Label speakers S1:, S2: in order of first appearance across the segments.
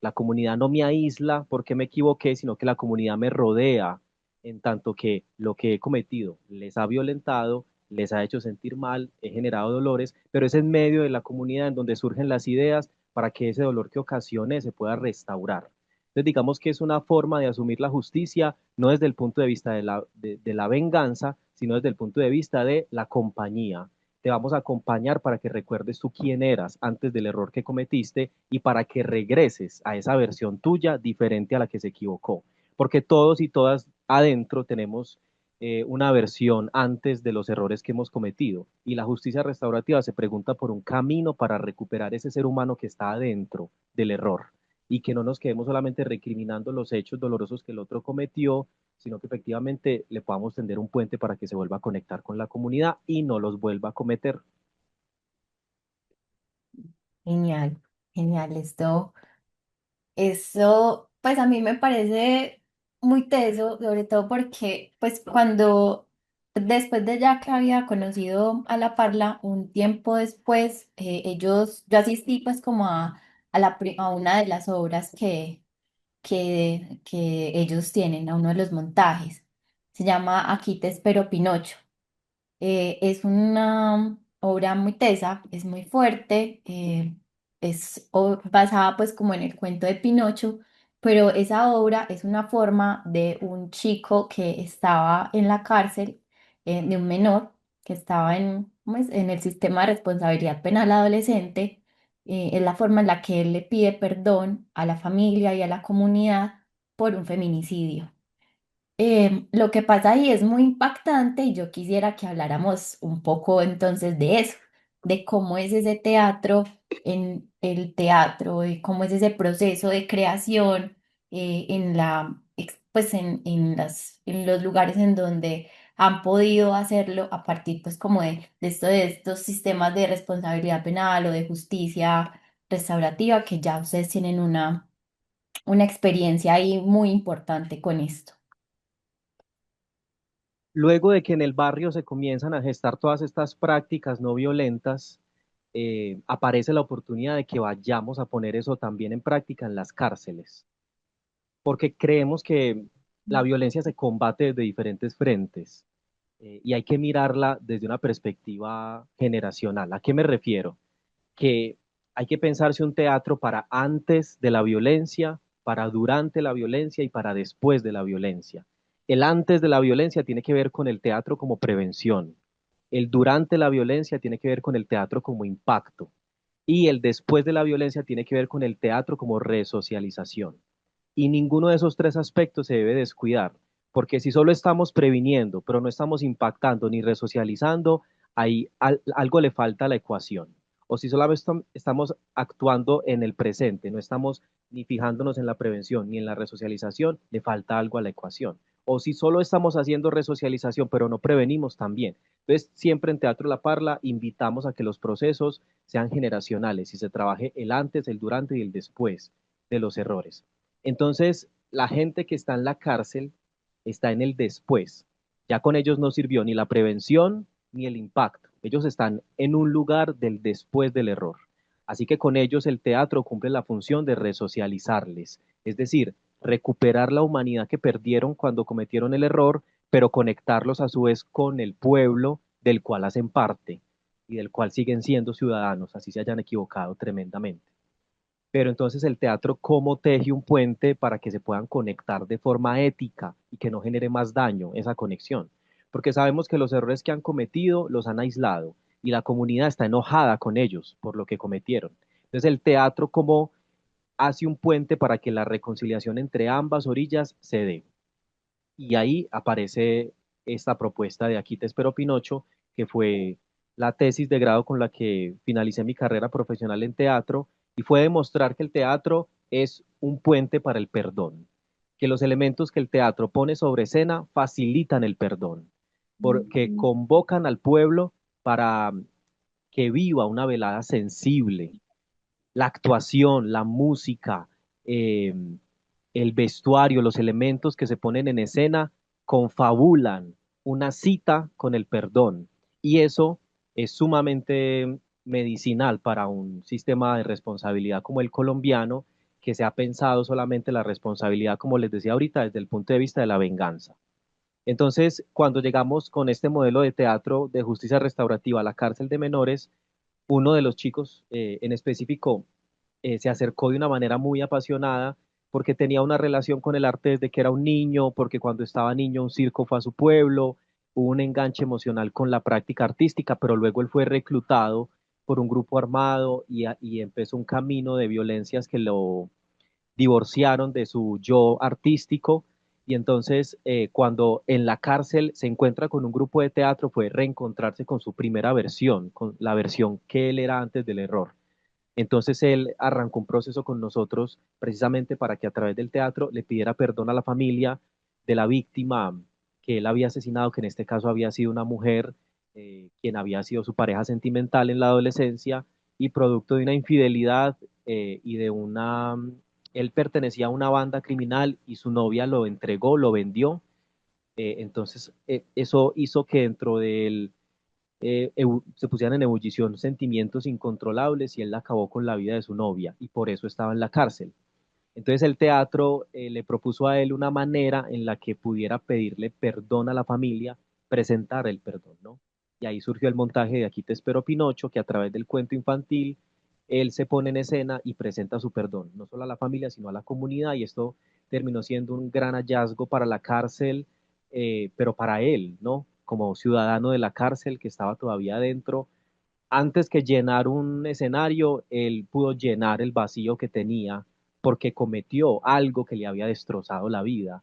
S1: La comunidad no me aísla porque me equivoqué, sino que la comunidad me rodea en tanto que lo que he cometido les ha violentado, les ha hecho sentir mal, he generado dolores, pero es en medio de la comunidad en donde surgen las ideas para que ese dolor que ocasione se pueda restaurar. Entonces, digamos que es una forma de asumir la justicia, no desde el punto de vista de la venganza, sino desde el punto de vista de la compañía. Te vamos a acompañar para que recuerdes tú quién eras antes del error que cometiste y para que regreses a esa versión tuya diferente a la que se equivocó. Porque todos y todas adentro tenemos una versión antes de los errores que hemos cometido. Y la justicia restaurativa se pregunta por un camino para recuperar ese ser humano que está adentro del error y que no nos quedemos solamente recriminando los hechos dolorosos que el otro cometió, sino que efectivamente le podamos tender un puente para que se vuelva a conectar con la comunidad y no los vuelva a cometer.
S2: Genial, genial. Eso, pues a mí me parece muy teso, sobre todo porque, pues cuando, después de ya que había conocido a La Parla, un tiempo después, yo asistí pues como a una de las obras que ellos tienen, a uno de los montajes. Se llama Aquí te espero, Pinocho. Es una obra muy tesa, es muy fuerte, basada pues como en el cuento de Pinocho, pero esa obra es una forma de un chico que estaba en la cárcel, de un menor que estaba pues, en el sistema de responsabilidad penal adolescente. Es la forma en la que él le pide perdón a la familia y a la comunidad por un feminicidio. Lo que pasa ahí es muy impactante y yo quisiera que habláramos un poco entonces de eso, de cómo es ese teatro en el teatro, de cómo es ese proceso de creación pues en los lugares en donde han podido hacerlo a partir pues como de estos sistemas de responsabilidad penal o de justicia restaurativa que ya ustedes tienen una experiencia ahí muy importante con esto.
S1: Luego de que en el barrio se comienzan a gestar todas estas prácticas no violentas, aparece la oportunidad de que vayamos a poner eso también en práctica en las cárceles, porque creemos que la violencia se combate desde diferentes frentes y hay que mirarla desde una perspectiva generacional. ¿A qué me refiero? Que hay que pensarse un teatro para antes de la violencia, para durante la violencia y para después de la violencia. El antes de la violencia tiene que ver con el teatro como prevención. El durante la violencia tiene que ver con el teatro como impacto. Y el después de la violencia tiene que ver con el teatro como resocialización. Y ninguno de esos tres aspectos se debe descuidar, porque si solo estamos previniendo, pero no estamos impactando ni resocializando, ahí algo le falta a la ecuación. O si solamente estamos actuando en el presente, no estamos ni fijándonos en la prevención ni en la resocialización, le falta algo a la ecuación. O si solo estamos haciendo resocialización, pero no prevenimos también. Entonces, siempre en Teatro La Parla invitamos a que los procesos sean generacionales y se trabaje el antes, el durante y el después de los errores. Entonces, la gente que está en la cárcel está en el después. Ya con ellos no sirvió ni la prevención ni el impacto. Ellos están en un lugar del después del error. Así que con ellos el teatro cumple la función de resocializarles, es decir, recuperar la humanidad que perdieron cuando cometieron el error, pero conectarlos a su vez con el pueblo del cual hacen parte y del cual siguen siendo ciudadanos, así se hayan equivocado tremendamente. Pero entonces el teatro, ¿cómo teje un puente para que se puedan conectar de forma ética y que no genere más daño esa conexión? Porque sabemos que los errores que han cometido los han aislado y la comunidad está enojada con ellos por lo que cometieron. Entonces el teatro, ¿cómo hace un puente para que la reconciliación entre ambas orillas se dé? Y ahí aparece esta propuesta de Aquí te espero Pinocho, que fue la tesis de grado con la que finalicé mi carrera profesional en teatro, y fue demostrar que el teatro es un puente para el perdón, que los elementos que el teatro pone sobre escena facilitan el perdón, porque convocan al pueblo para que viva una velada sensible, la actuación, la música, eh, el vestuario, los elementos que se ponen en escena confabulan una cita con el perdón. Y eso es sumamente medicinal para un sistema de responsabilidad como el colombiano, que se ha pensado solamente la responsabilidad, como les decía ahorita, desde el punto de vista de la venganza. Entonces, cuando llegamos con este modelo de teatro de justicia restaurativa a la cárcel de menores, uno de los chicos en específico se acercó de una manera muy apasionada porque tenía una relación con el arte desde que era un niño, porque cuando estaba niño un circo fue a su pueblo, hubo un enganche emocional con la práctica artística, pero luego él fue reclutado por un grupo armado y empezó un camino de violencias que lo divorciaron de su yo artístico y entonces cuando en la cárcel se encuentra con un grupo de teatro fue reencontrarse con su primera versión, con la versión que él era antes del error. Entonces él arrancó un proceso con nosotros precisamente para que a través del teatro le pidiera perdón a la familia de la víctima que él había asesinado, que en este caso había sido una mujer, quien había sido su pareja sentimental en la adolescencia y producto de una infidelidad y de una... Él pertenecía a una banda criminal y su novia lo entregó, lo vendió. Entonces eso hizo que dentro del se pusieran en ebullición sentimientos incontrolables y él acabó con la vida de su novia y por eso estaba en la cárcel. Entonces el teatro le propuso a él una manera en la que pudiera pedirle perdón a la familia, presentar el perdón, ¿no? Y ahí surgió el montaje de Aquí te espero Pinocho, que a través del cuento infantil él se pone en escena y presenta su perdón, no solo a la familia, sino a la comunidad, y esto terminó siendo un gran hallazgo para la cárcel, pero para él, ¿no? Como ciudadano de la cárcel que estaba todavía adentro, antes que llenar un escenario, él pudo llenar el vacío que tenía porque cometió algo que le había destrozado la vida.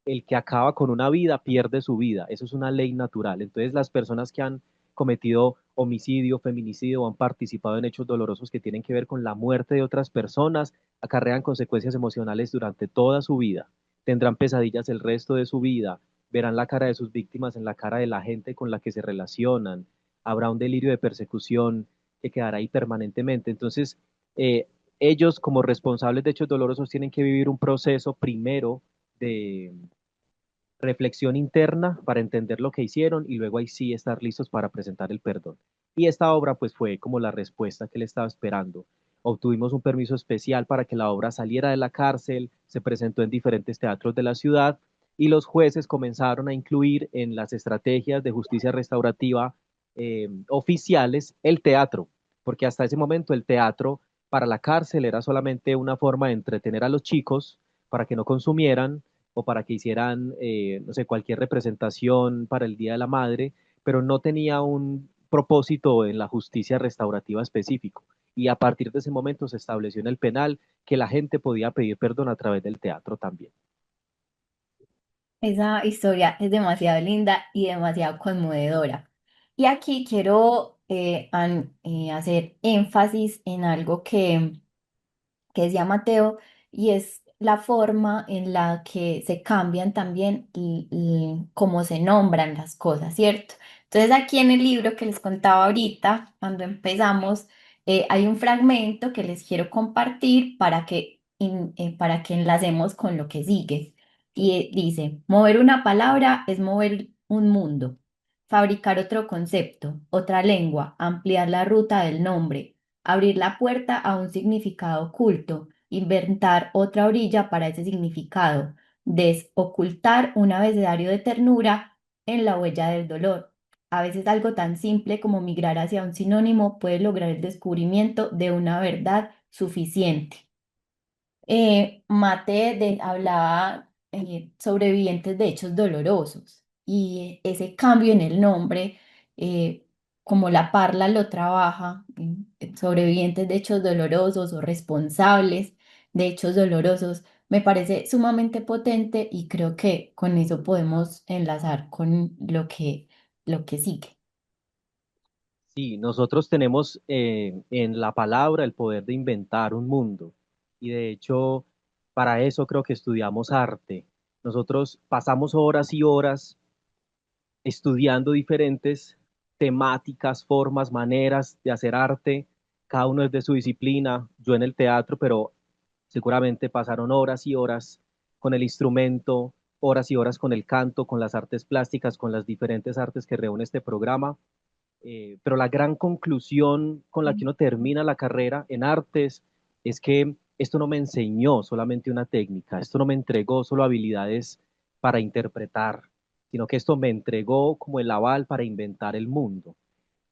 S1: El que acaba con una vida pierde su vida, eso es una ley natural. Entonces las personas que han cometido homicidio, feminicidio o han participado en hechos dolorosos que tienen que ver con la muerte de otras personas, acarrean consecuencias emocionales durante toda su vida. Tendrán pesadillas el resto de su vida, verán la cara de sus víctimas en la cara de la gente con la que se relacionan, habrá un delirio de persecución que quedará ahí permanentemente. Entonces, eh, ellos como responsables de hechos dolorosos tienen que vivir un proceso primero de reflexión interna para entender lo que hicieron y luego ahí sí estar listos para presentar el perdón. Y esta obra pues fue como la respuesta que él estaba esperando. Obtuvimos un permiso especial para que la obra saliera de la cárcel, se presentó en diferentes teatros de la ciudad y los jueces comenzaron a incluir en las estrategias de justicia restaurativa oficiales el teatro, porque hasta ese momento el teatro para la cárcel era solamente una forma de entretener a los chicos para que no consumieran o para que hicieran, no sé, cualquier representación para el Día de la Madre, pero no tenía un propósito en la justicia restaurativa específico. Y a partir de ese momento se estableció en el penal que la gente podía pedir perdón a través del teatro también.
S2: Esa historia es demasiado linda y demasiado conmovedora. Y aquí quiero hacer énfasis en algo que decía Mateo, y es la forma en la que se cambian también y cómo se nombran las cosas, ¿cierto? Entonces aquí en el libro que les contaba ahorita, cuando empezamos, hay un fragmento que les quiero compartir para que enlacemos con lo que sigue. Y dice, mover una palabra es mover un mundo, fabricar otro concepto, otra lengua, ampliar la ruta del nombre, abrir la puerta a un significado oculto, inventar otra orilla para ese significado, desocultar un abecedario de ternura en la huella del dolor. A veces algo tan simple como migrar hacia un sinónimo puede lograr el descubrimiento de una verdad suficiente. Hablaba sobrevivientes de hechos dolorosos y ese cambio en el nombre, eh, como la Parla lo trabaja, sobrevivientes de hechos dolorosos o responsables de hechos dolorosos, me parece sumamente potente y creo que con eso podemos enlazar con lo que sigue.
S1: Sí, nosotros tenemos en la palabra el poder de inventar un mundo y de hecho para eso creo que estudiamos arte. Nosotros pasamos horas y horas estudiando diferentes temáticas, formas, maneras de hacer arte. Cada uno es de su disciplina, yo en el teatro, pero seguramente pasaron horas y horas con el instrumento, horas y horas con el canto, con las artes plásticas, con las diferentes artes que reúne este programa. Pero la gran conclusión con la que uno termina la carrera en artes es que esto no me enseñó solamente una técnica, esto no me entregó solo habilidades para interpretar, sino que esto me entregó como el aval para inventar el mundo.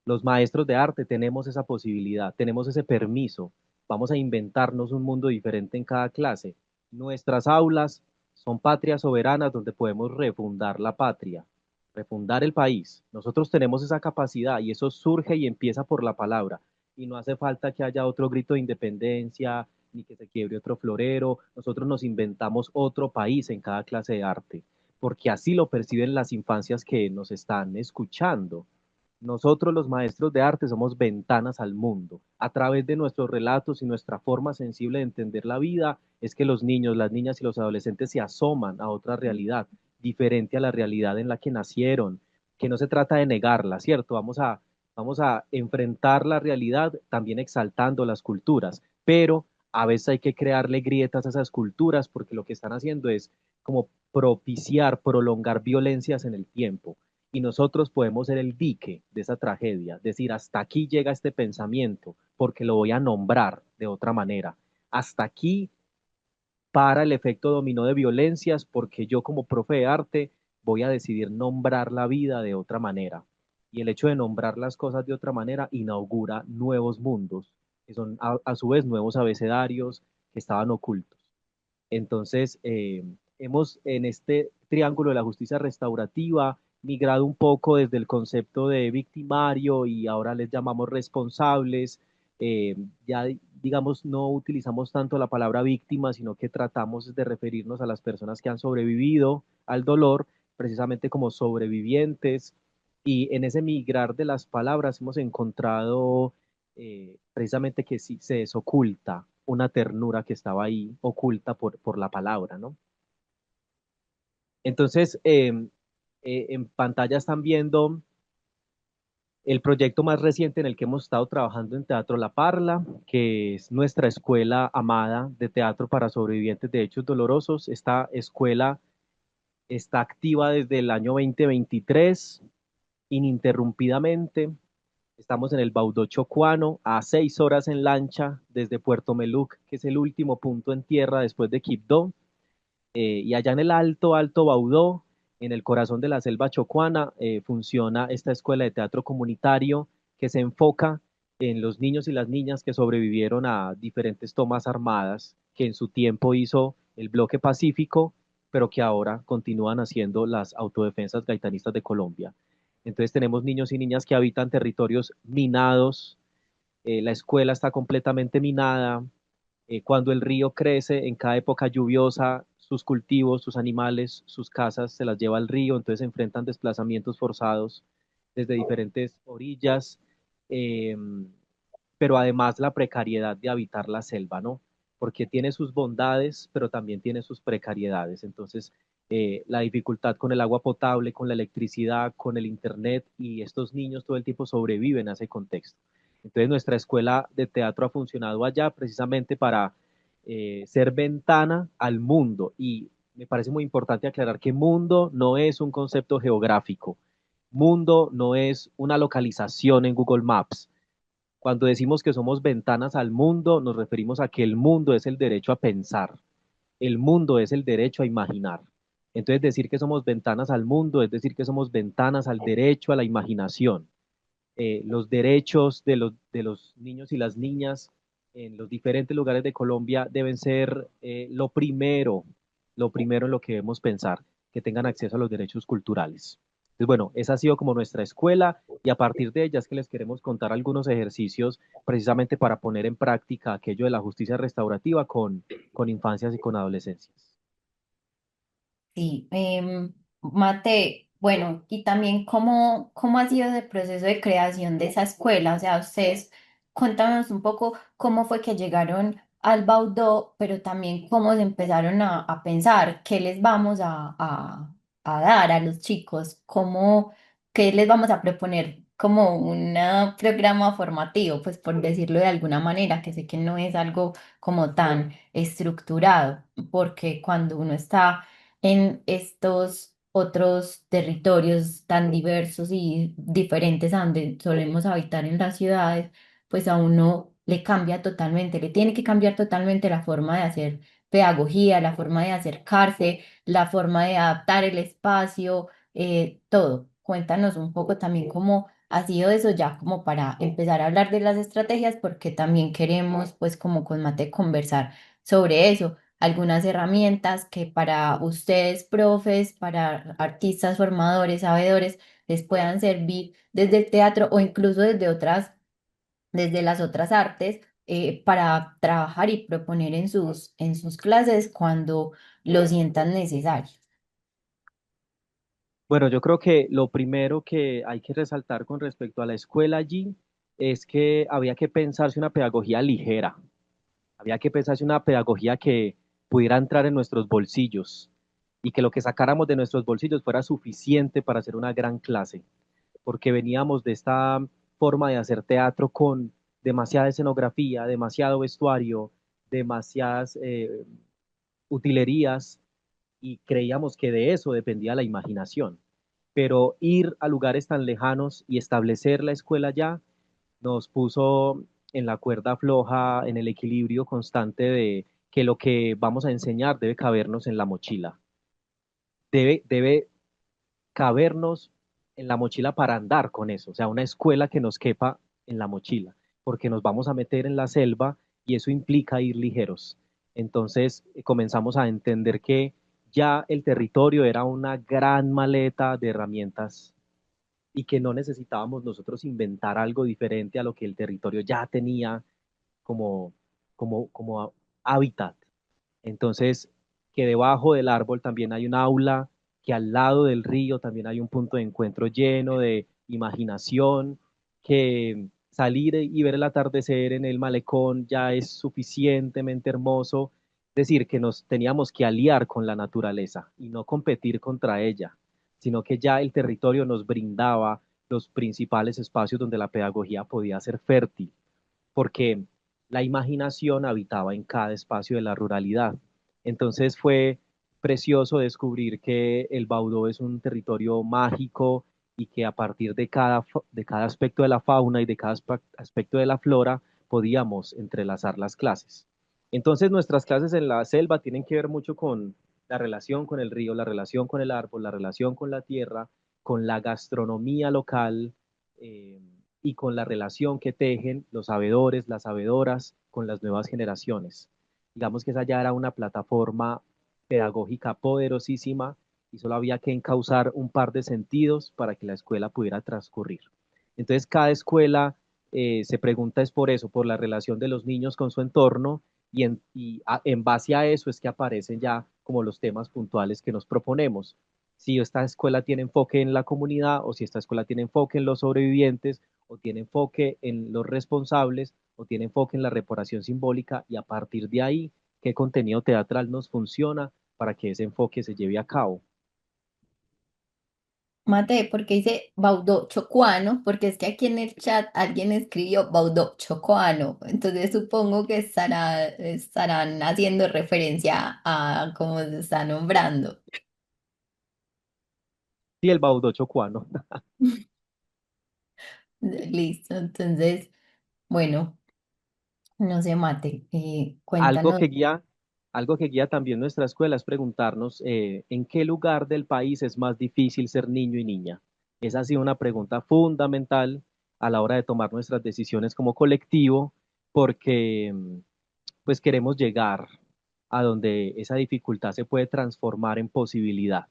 S1: Los maestros de arte tenemos esa posibilidad, tenemos ese permiso. Vamos a inventarnos un mundo diferente en cada clase. Nuestras aulas son patrias soberanas donde podemos refundar la patria, refundar el país. Nosotros tenemos esa capacidad y eso surge y empieza por la palabra. Y no hace falta que haya otro grito de independencia ni que se quiebre otro florero. Nosotros nos inventamos otro país en cada clase de arte, porque así lo perciben las infancias que nos están escuchando. Nosotros los maestros de arte somos ventanas al mundo. A través de nuestros relatos y nuestra forma sensible de entender la vida es que los niños, las niñas y los adolescentes se asoman a otra realidad, diferente a la realidad en la que nacieron, que no se trata de negarla, ¿cierto? Vamos a enfrentar la realidad también exaltando las culturas, pero a veces hay que crearle grietas a esas culturas porque lo que están haciendo es como propiciar, prolongar violencias en el tiempo y nosotros podemos ser el dique de esa tragedia, decir, hasta aquí llega este pensamiento, porque lo voy a nombrar de otra manera. Hasta aquí para el efecto dominó de violencias, porque yo como profe de arte voy a decidir nombrar la vida de otra manera. Y el hecho de nombrar las cosas de otra manera inaugura nuevos mundos, que son a su vez nuevos abecedarios que estaban ocultos. Entonces, hemos en este triángulo de la justicia restaurativa migrado un poco desde el concepto de victimario y ahora les llamamos responsables. Eh, ya, digamos, no utilizamos tanto la palabra víctima, sino que tratamos de referirnos a las personas que han sobrevivido al dolor, precisamente como sobrevivientes. Y en ese migrar de las palabras hemos encontrado precisamente que sí, se desoculta una ternura que estaba ahí oculta por la palabra, ¿no? Entonces, en pantalla están viendo el proyecto más reciente en el que hemos estado trabajando en Teatro La Parla, que es nuestra escuela amada de teatro para sobrevivientes de hechos dolorosos. Esta escuela está activa desde el año 2023, ininterrumpidamente. Estamos en el Baudó Chocuano, a 6 horas en lancha desde Puerto Meluc, que es el último punto en tierra después de Quibdó. Y allá en el Alto, Alto Baudó, en el corazón de la selva chocuana, funciona esta escuela de teatro comunitario que se enfoca en los niños y las niñas que sobrevivieron a diferentes tomas armadas que en su tiempo hizo el bloque pacífico, pero que ahora continúan haciendo las autodefensas gaitanistas de Colombia. Entonces tenemos niños y niñas que habitan territorios minados, la escuela está completamente minada, cuando el río crece en cada época lluviosa, sus cultivos, sus animales, sus casas se las lleva al río, entonces se enfrentan desplazamientos forzados desde diferentes orillas, eh, pero además la precariedad de habitar la selva, ¿no? Porque tiene sus bondades, pero también tiene sus precariedades. Entonces, la dificultad con el agua potable, con la electricidad, con el internet, y estos niños todo el tiempo sobreviven a ese contexto. Entonces, nuestra escuela de teatro ha funcionado allá precisamente para ser ventana al mundo. Y me parece muy importante aclarar que mundo no es un concepto geográfico. Mundo no es una localización en Google Maps. Cuando decimos que somos ventanas al mundo, nos referimos a que el mundo es el derecho a pensar, el mundo es el derecho a imaginar. Entonces, decir que somos ventanas al mundo es decir que somos ventanas al derecho a la imaginación. Los derechos de los niños y las niñas en los diferentes lugares de Colombia deben ser lo primero en lo que debemos pensar, que tengan acceso a los derechos culturales. Entonces, bueno, esa ha sido como nuestra escuela y a partir de ella es que les queremos contar algunos ejercicios precisamente para poner en práctica aquello de la justicia restaurativa con infancias y con adolescencias.
S2: Sí, Mate, bueno, y también cómo ha sido el proceso de creación de esa escuela. O sea, ustedes cuéntanos un poco cómo fue que llegaron al Baudó, pero también cómo se empezaron a pensar qué les vamos a dar a los chicos, qué les vamos a proponer como un programa formativo, pues por decirlo de alguna manera, que sé que no es algo como tan estructurado, porque cuando uno está en estos otros territorios tan diversos y diferentes a donde solemos habitar en las ciudades, pues a uno le cambia totalmente, le tiene que cambiar totalmente la forma de hacer pedagogía, la forma de acercarse, la forma de adaptar el espacio, todo. Cuéntanos un poco también cómo ha sido eso ya como para empezar a hablar de las estrategias, porque también queremos, pues como con Mate, conversar sobre eso. Algunas herramientas que para ustedes, profes, para artistas, formadores, sabedores, les puedan servir desde el teatro o incluso desde las otras artes, para trabajar y proponer en sus clases cuando lo sientan necesario.
S1: Bueno, yo creo que lo primero que hay que resaltar con respecto a la escuela allí es que había que pensarse una pedagogía ligera, había que pensarse una pedagogía que pudiera entrar en nuestros bolsillos y que lo que sacáramos de nuestros bolsillos fuera suficiente para hacer una gran clase, porque veníamos de esta forma de hacer teatro con demasiada escenografía, demasiado vestuario, demasiadas utilerías y creíamos que de eso dependía la imaginación. Pero ir a lugares tan lejanos y establecer la escuela ya nos puso en la cuerda floja, en el equilibrio constante de que lo que vamos a enseñar debe cabernos en la mochila, debe cabernos en la mochila para andar con eso, o sea, una escuela que nos quepa en la mochila, porque nos vamos a meter en la selva y eso implica ir ligeros. Entonces comenzamos a entender que ya el territorio era una gran maleta de herramientas y que no necesitábamos nosotros inventar algo diferente a lo que el territorio ya tenía como, como hábitat. Entonces, que debajo del árbol también hay un aula, que al lado del río también hay un punto de encuentro lleno de imaginación, que salir y ver el atardecer en el malecón ya es suficientemente hermoso. Es decir, que nos teníamos que aliar con la naturaleza y no competir contra ella, sino que ya el territorio nos brindaba los principales espacios donde la pedagogía podía ser fértil, porque la imaginación habitaba en cada espacio de la ruralidad. Entonces fue precioso descubrir que el Baudó es un territorio mágico y que a partir de cada aspecto de la fauna y de cada aspecto de la flora podíamos entrelazar las clases. Entonces nuestras clases en la selva tienen que ver mucho con la relación con el río, la relación con el árbol, la relación con la tierra, con la gastronomía local, eh, y con la relación que tejen los sabedores, las sabedoras con las nuevas generaciones. Digamos que esa ya era una plataforma pedagógica poderosísima y solo había que encauzar un par de sentidos para que la escuela pudiera transcurrir. Entonces, cada escuela se pregunta es por eso, por la relación de los niños con su entorno en base a eso es que aparecen ya como los temas puntuales que nos proponemos. Si esta escuela tiene enfoque en la comunidad o si esta escuela tiene enfoque en los sobrevivientes o tiene enfoque en los responsables o tiene enfoque en la reparación simbólica y a partir de ahí, qué contenido teatral nos funciona para que ese enfoque se lleve a cabo.
S2: Mate, porque dice Baudó chocuano, porque es que aquí en el chat alguien escribió Baudó chocuano, entonces supongo que estarán haciendo referencia a cómo se está nombrando.
S1: Y el baudocho cuano.
S2: Listo, entonces, bueno, no sé, Mate,
S1: Algo
S2: cuéntanos.
S1: que guía, algo que guía también nuestra escuela es preguntarnos en qué lugar del país es más difícil ser niño y niña. Esa ha sido una pregunta fundamental a la hora de tomar nuestras decisiones como colectivo, porque pues queremos llegar a donde esa dificultad se puede transformar en posibilidad.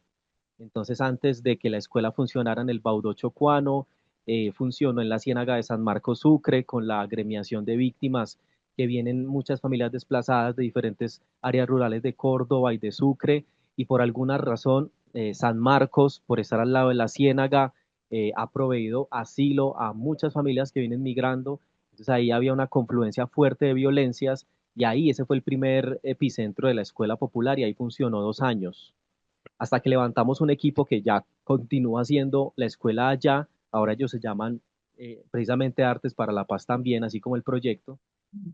S1: Entonces, antes de que la escuela funcionara en el Baudó Chocuano, funcionó en la Ciénaga de San Marcos Sucre con la agremiación de víctimas que vienen muchas familias desplazadas de diferentes áreas rurales de Córdoba y de Sucre, y por alguna razón San Marcos, por estar al lado de la Ciénaga, ha proveído asilo a muchas familias que vienen migrando. Entonces ahí había una confluencia fuerte de violencias y ahí ese fue el primer epicentro de la escuela popular y ahí funcionó 2 años hasta que levantamos un equipo que ya continúa siendo la escuela allá. Ahora ellos se llaman precisamente Artes para la Paz también, así como el proyecto.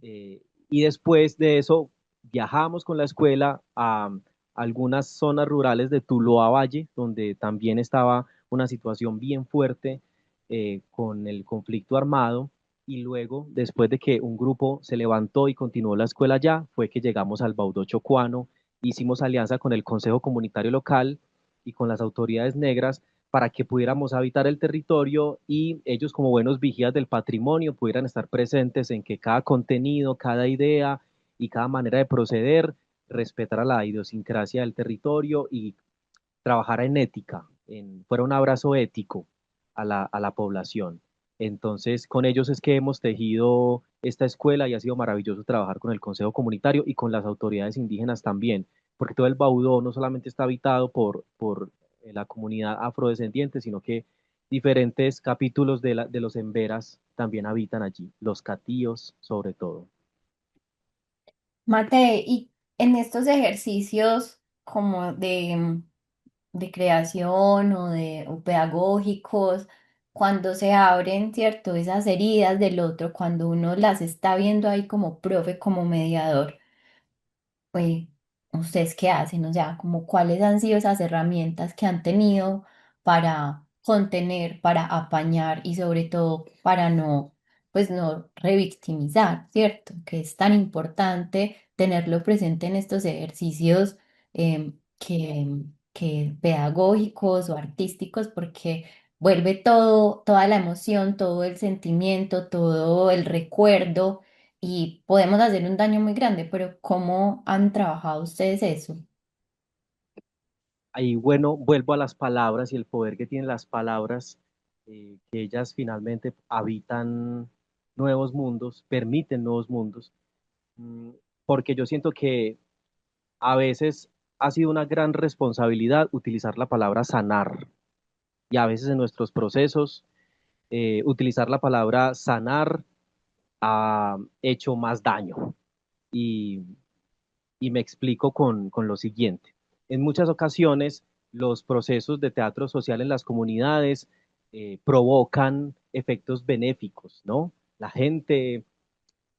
S1: Y después de eso viajamos con la escuela a algunas zonas rurales de Tuluá Valle, donde también estaba una situación bien fuerte con el conflicto armado. y luego, después de que un grupo se levantó y continuó la escuela allá, fue que llegamos al Baudó Chocuano, hicimos alianza con el Consejo Comunitario Local y con las autoridades negras para que pudiéramos habitar el territorio y ellos como buenos vigías del patrimonio pudieran estar presentes en que cada contenido, cada idea y cada manera de proceder respetara la idiosincrasia del territorio y trabajara en ética, fuera un abrazo ético a la población. Entonces, con ellos es que hemos tejido esta escuela y ha sido maravilloso trabajar con el Consejo Comunitario y con las autoridades indígenas también, porque todo el Baudó no solamente está habitado por la comunidad afrodescendiente, sino que diferentes capítulos de los Emberas también habitan allí, los catíos sobre todo.
S2: Mate, y en estos ejercicios como de creación o pedagógicos, cuando se abren, ¿cierto? Esas heridas del otro, cuando uno las está viendo ahí como profe, como mediador, pues, ¿ustedes qué hacen? O sea, como cuáles han sido esas herramientas que han tenido para contener, para apañar y sobre todo para no, pues no revictimizar, ¿cierto? Que es tan importante tenerlo presente en estos ejercicios que pedagógicos o artísticos, porque vuelve todo, toda la emoción, todo el sentimiento, todo el recuerdo y podemos hacer un daño muy grande, pero ¿cómo han trabajado ustedes eso?
S1: Ahí, bueno, vuelvo a las palabras y el poder que tienen las palabras, que ellas finalmente habitan nuevos mundos, permiten nuevos mundos, mm, porque yo siento que a veces ha sido una gran responsabilidad utilizar la palabra sanar y a veces en nuestros procesos utilizar la palabra sanar ha hecho más daño. Y, y me explico con lo siguiente. En muchas ocasiones, los procesos de teatro social en las comunidades provocan efectos benéficos, ¿no? La gente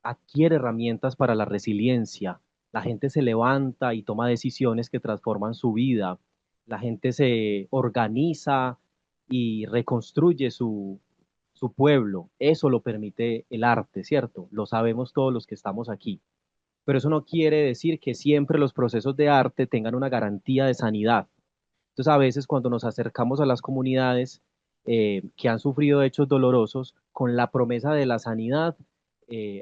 S1: adquiere herramientas para la resiliencia, la gente se levanta y toma decisiones que transforman su vida, la gente se organiza y reconstruye su pueblo. Eso lo permite el arte, ¿cierto? Lo sabemos todos los que estamos aquí, pero eso no quiere decir que siempre los procesos de arte tengan una garantía de sanidad. Entonces, a veces cuando nos acercamos a las comunidades que han sufrido hechos dolorosos, con la promesa de la sanidad,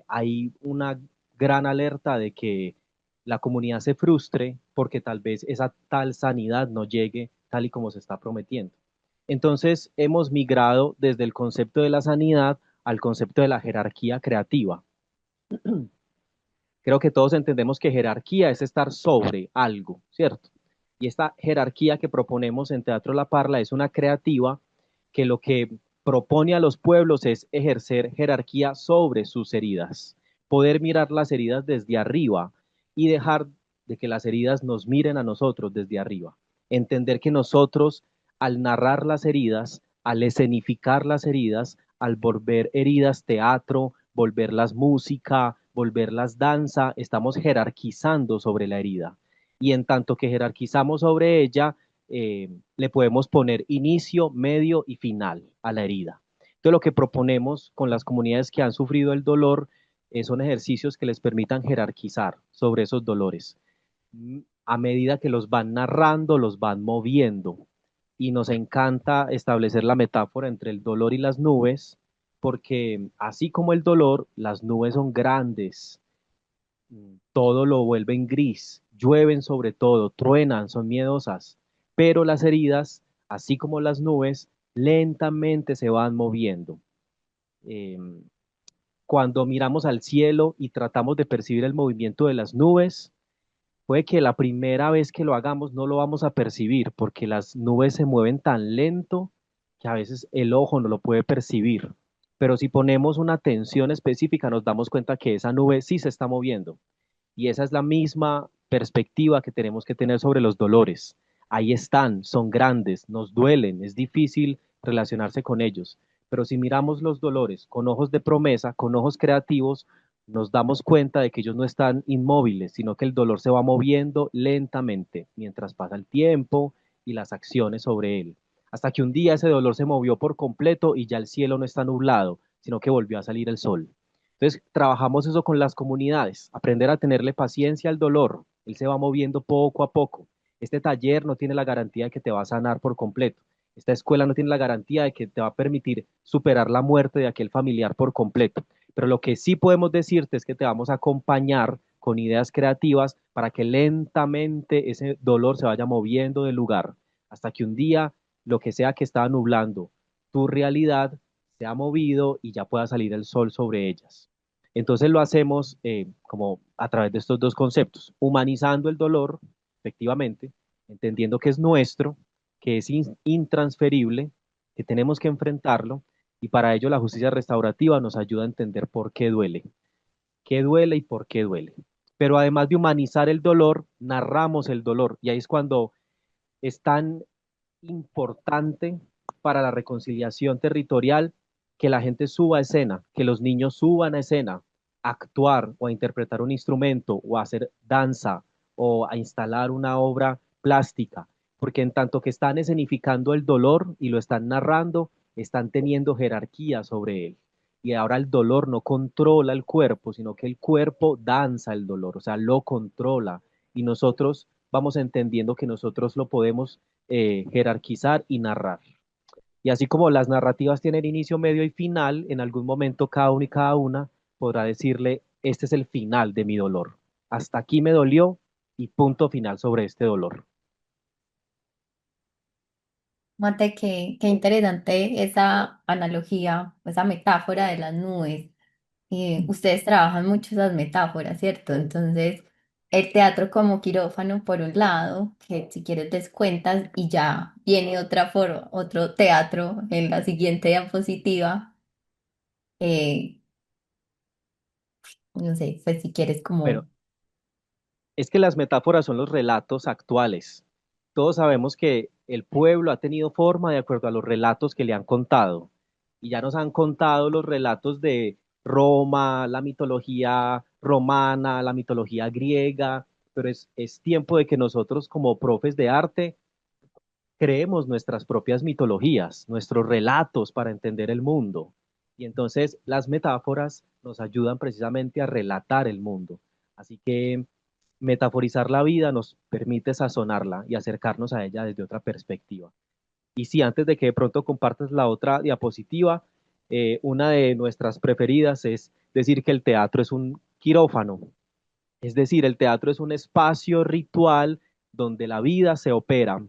S1: hay una gran alerta de que la comunidad se frustre porque tal vez esa tal sanidad no llegue tal y como se está prometiendo. Entonces, hemos migrado desde el concepto de la sanidad al concepto de la jerarquía creativa. Creo que todos entendemos que jerarquía es estar sobre algo, ¿cierto? Y esta jerarquía que proponemos en Teatro La Parla es una creativa que lo que propone a los pueblos es ejercer jerarquía sobre sus heridas, poder mirar las heridas desde arriba y dejar de que las heridas nos miren a nosotros desde arriba. Entender que nosotros, al narrar las heridas, al escenificar las heridas, al volver heridas teatro, volverlas música, volverlas danza, estamos jerarquizando sobre la herida. Y en tanto que jerarquizamos sobre ella, le podemos poner inicio, medio y final a la herida. Entonces, lo que proponemos con las comunidades que han sufrido el dolor son ejercicios que les permitan jerarquizar sobre esos dolores. A medida que los van narrando, los van moviendo. Y nos encanta establecer la metáfora entre el dolor y las nubes, porque así como el dolor, las nubes son grandes, todo lo vuelven gris, llueven sobre todo, truenan, son miedosas, pero las heridas, así como las nubes, lentamente se van moviendo. Eh, Cuando miramos al cielo y tratamos de percibir el movimiento de las nubes, puede que la primera vez que lo hagamos no lo vamos a percibir porque las nubes se mueven tan lento que a veces el ojo no lo puede percibir. Pero si ponemos una atención específica nos damos cuenta que esa nube sí se está moviendo. Y esa es la misma perspectiva que tenemos que tener sobre los dolores. Ahí están, son grandes, nos duelen, es difícil relacionarse con ellos. Pero si miramos los dolores con ojos de promesa, con ojos creativos, nos damos cuenta de que ellos no están inmóviles, sino que el dolor se va moviendo lentamente mientras pasa el tiempo y las acciones sobre él. Hasta que un día ese dolor se movió por completo y ya el cielo no está nublado, sino que volvió a salir el sol. Entonces, trabajamos eso con las comunidades, aprender a tenerle paciencia al dolor. Él se va moviendo poco a poco. Este taller no tiene la garantía de que te va a sanar por completo. Esta escuela no tiene la garantía de que te va a permitir superar la muerte de aquel familiar por completo. Pero lo que sí podemos decirte es que te vamos a acompañar con ideas creativas para que lentamente ese dolor se vaya moviendo del lugar, hasta que un día lo que sea que estaba nublando tu realidad se ha movido y ya pueda salir el sol sobre ellas. Entonces lo hacemos como a través de estos dos conceptos, humanizando el dolor, efectivamente, entendiendo que es nuestro, que es intransferible, que tenemos que enfrentarlo, y para ello la justicia restaurativa nos ayuda a entender por qué duele y por qué duele. Pero además de humanizar el dolor, narramos el dolor, y ahí es cuando es tan importante para la reconciliación territorial que la gente suba a escena, que los niños suban a escena, a actuar o a interpretar un instrumento o a hacer danza o a instalar una obra plástica, porque en tanto que están escenificando el dolor y lo están narrando, están teniendo jerarquía sobre él. Y ahora el dolor no controla el cuerpo, sino que el cuerpo danza el dolor, o sea, lo controla. Y nosotros vamos entendiendo que nosotros lo podemos jerarquizar y narrar. Y así como las narrativas tienen inicio, medio y final, en algún momento cada uno y cada una podrá decirle, este es el final de mi dolor. Hasta aquí me dolió y punto final sobre este dolor.
S2: Mate, qué interesante esa analogía, esa metáfora de las nubes. Ustedes trabajan mucho esas metáforas, ¿cierto? Entonces, el teatro como quirófano, por un lado, que si quieres les cuentas y ya viene otra forma, otro teatro en la siguiente diapositiva. Eh, no sé, pues si quieres
S1: Bueno,
S2: como...
S1: es que las metáforas son los relatos actuales. Todos sabemos que el pueblo ha tenido forma de acuerdo a los relatos que le han contado. Y ya nos han contado los relatos de Roma, la mitología romana, la mitología griega, pero es tiempo de que nosotros como profes de arte creemos nuestras propias mitologías, nuestros relatos para entender el mundo. Y entonces las metáforas nos ayudan precisamente a relatar el mundo. Así que metaforizar la vida nos permite sazonarla y acercarnos a ella desde otra perspectiva. Y sí, antes de que de pronto compartas la otra diapositiva, una de nuestras preferidas es decir que el teatro es un quirófano. Es decir, el teatro es un espacio ritual donde la vida se opera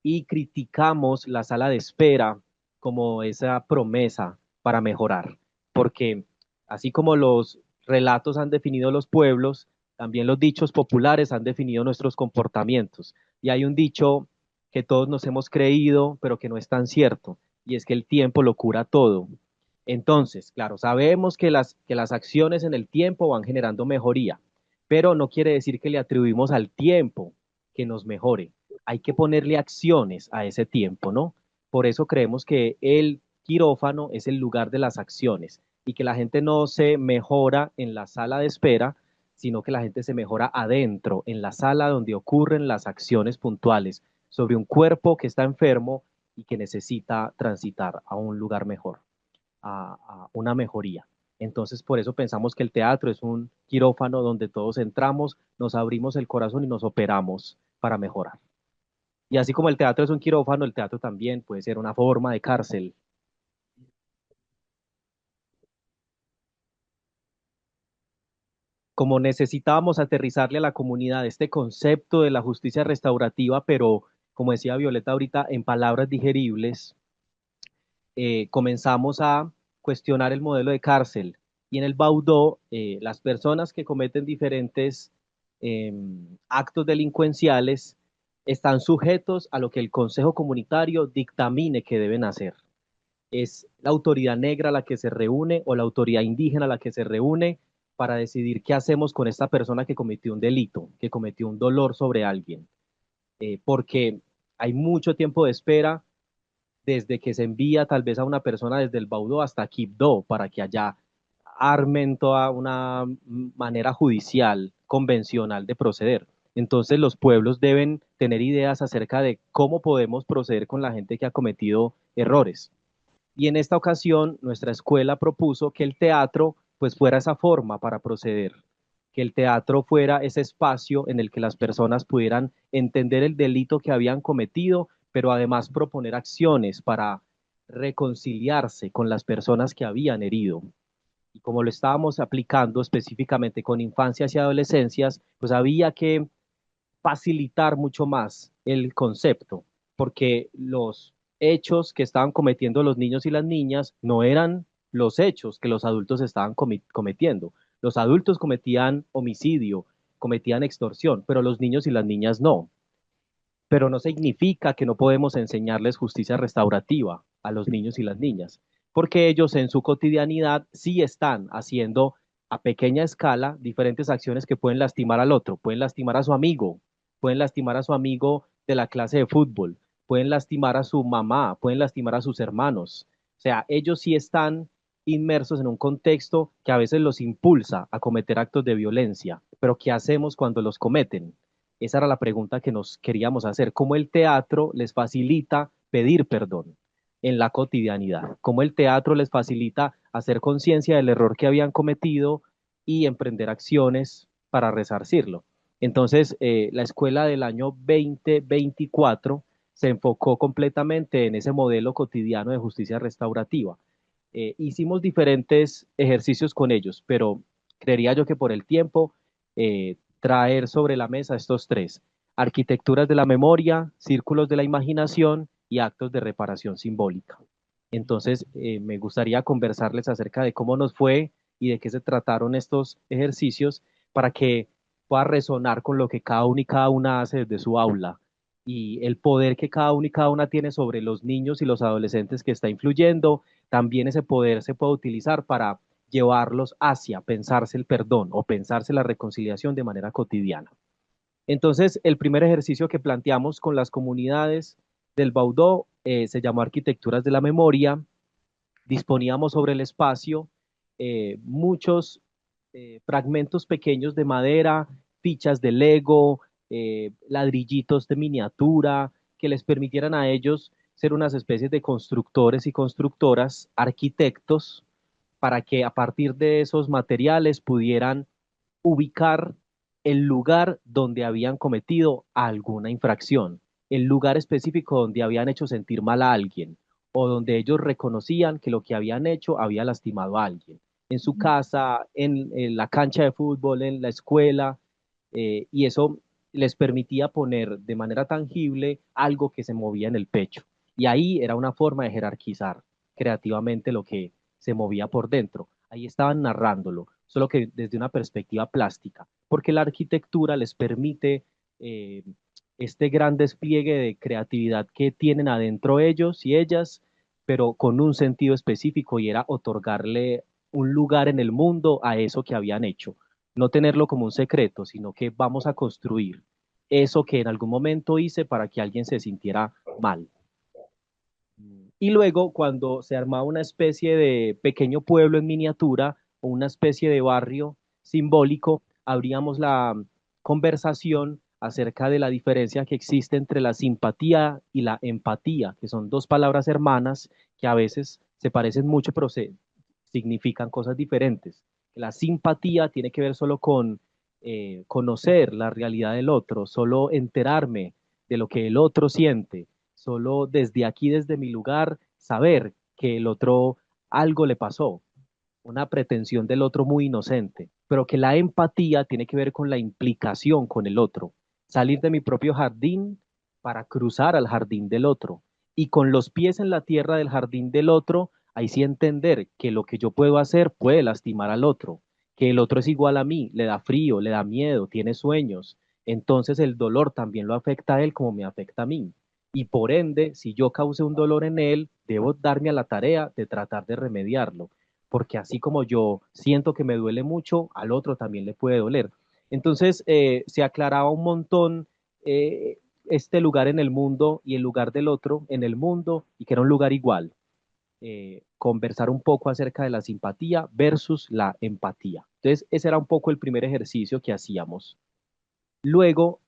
S1: y criticamos la sala de espera como esa promesa para mejorar, porque así como los relatos han definido los pueblos, también los dichos populares han definido nuestros comportamientos. Y hay un dicho que todos nos hemos creído, pero que no es tan cierto, y es que el tiempo lo cura todo. Entonces, claro, sabemos que las acciones en el tiempo van generando mejoría, pero no quiere decir que le atribuimos al tiempo que nos mejore. Hay que ponerle acciones a ese tiempo, ¿no? Por eso creemos que el quirófano es el lugar de las acciones y que la gente no se mejora en la sala de espera, sino que la gente se mejora adentro, en la sala donde ocurren las acciones puntuales sobre un cuerpo que está enfermo y que necesita transitar a un lugar mejor, a una mejoría. Entonces, por eso pensamos que el teatro es un quirófano donde todos entramos, nos abrimos el corazón y nos operamos para mejorar. Y así como el teatro es un quirófano, el teatro también puede ser una forma de cárcel. Como necesitábamos aterrizarle a la comunidad este concepto de la justicia restaurativa, pero como decía Violeta ahorita, en palabras digeribles, comenzamos a cuestionar el modelo de cárcel. Y en el Baudó, las personas que cometen diferentes actos delincuenciales están sujetos a lo que el Consejo Comunitario dictamine que deben hacer. Es la autoridad negra la que se reúne o la autoridad indígena la que se reúne para decidir qué hacemos con esta persona que cometió un delito, que cometió un dolor sobre alguien. Porque hay mucho tiempo de espera desde que se envía tal vez a una persona desde el Baudó hasta Quibdó para que allá armen toda una manera judicial convencional de proceder. Entonces los pueblos deben tener ideas acerca de cómo podemos proceder con la gente que ha cometido errores. Y en esta ocasión, nuestra escuela propuso que el teatro pues fuera esa forma para proceder, que el teatro fuera ese espacio en el que las personas pudieran entender el delito que habían cometido, pero además proponer acciones para reconciliarse con las personas que habían herido. Y como lo estábamos aplicando específicamente con infancias y adolescencias, pues había que facilitar mucho más el concepto, porque los hechos que estaban cometiendo los niños y las niñas no eran los hechos que los adultos estaban cometiendo. Los adultos cometían homicidio, cometían extorsión, pero los niños y las niñas no. Pero no significa que no podemos enseñarles justicia restaurativa a los niños y las niñas, porque ellos en su cotidianidad sí están haciendo a pequeña escala diferentes acciones que pueden lastimar al otro, pueden lastimar a su amigo, pueden lastimar a su amigo de la clase de fútbol, pueden lastimar a su mamá, pueden lastimar a sus hermanos. O sea, ellos sí están inmersos en un contexto que a veces los impulsa a cometer actos de violencia, pero ¿qué hacemos cuando los cometen? Esa era la pregunta que nos queríamos hacer. ¿Cómo el teatro les facilita pedir perdón en la cotidianidad? ¿Cómo el teatro les facilita hacer conciencia del error que habían cometido y emprender acciones para resarcirlo? Entonces, la escuela del año 2024 se enfocó completamente en ese modelo cotidiano de justicia restaurativa. Hicimos diferentes ejercicios con ellos, pero creería yo que por el tiempo traer sobre la mesa estos tres: arquitecturas de la memoria, círculos de la imaginación y actos de reparación simbólica. Entonces, me gustaría conversarles acerca de cómo nos fue y de qué se trataron estos ejercicios para que pueda resonar con lo que cada uno y cada una hace desde su aula y el poder que cada uno y cada una tiene sobre los niños y los adolescentes que está influyendo. También ese poder se puede utilizar para llevarlos hacia pensarse el perdón o pensarse la reconciliación de manera cotidiana. Entonces, el primer ejercicio que planteamos con las comunidades del Baudó se llamó Arquitecturas de la Memoria. Disponíamos sobre el espacio muchos fragmentos pequeños de madera, fichas de Lego, ladrillitos de miniatura, que les permitieran a ellos ser unas especies de constructores y constructoras, arquitectos, para que a partir de esos materiales pudieran ubicar el lugar donde habían cometido alguna infracción, el lugar específico donde habían hecho sentir mal a alguien o donde ellos reconocían que lo que habían hecho había lastimado a alguien, en su casa, en la cancha de fútbol, en la escuela, y eso les permitía poner de manera tangible algo que se movía en el pecho. Y ahí era una forma de jerarquizar creativamente lo que se movía por dentro. Ahí estaban narrándolo, solo que desde una perspectiva plástica, porque la arquitectura les permite este gran despliegue de creatividad que tienen adentro ellos y ellas, pero con un sentido específico, y era otorgarle un lugar en el mundo a eso que habían hecho. No tenerlo como un secreto, sino que vamos a construir eso que en algún momento hice para que alguien se sintiera mal. Y luego, cuando se armaba una especie de pequeño pueblo en miniatura o una especie de barrio simbólico, abríamos la conversación acerca de la diferencia que existe entre la simpatía y la empatía, que son dos palabras hermanas que a veces se parecen mucho, pero significan cosas diferentes. La simpatía tiene que ver solo con conocer la realidad del otro, solo enterarme de lo que el otro siente, solo desde aquí, desde mi lugar, saber que el otro algo le pasó, una pretensión del otro muy inocente, pero que la empatía tiene que ver con la implicación con el otro, salir de mi propio jardín para cruzar al jardín del otro y con los pies en la tierra del jardín del otro, ahí sí entender que lo que yo puedo hacer puede lastimar al otro, que el otro es igual a mí, le da frío, le da miedo, tiene sueños, entonces el dolor también lo afecta a él como me afecta a mí. Y por ende, si yo causé un dolor en él, debo darme a la tarea de tratar de remediarlo, porque así como yo siento que me duele mucho, al otro también le puede doler. Entonces, se aclaraba un montón este lugar en el mundo y el lugar del otro en el mundo, y que era un lugar igual. Conversar un poco acerca de la simpatía versus la empatía. Entonces, ese era un poco el primer ejercicio que hacíamos. Luego,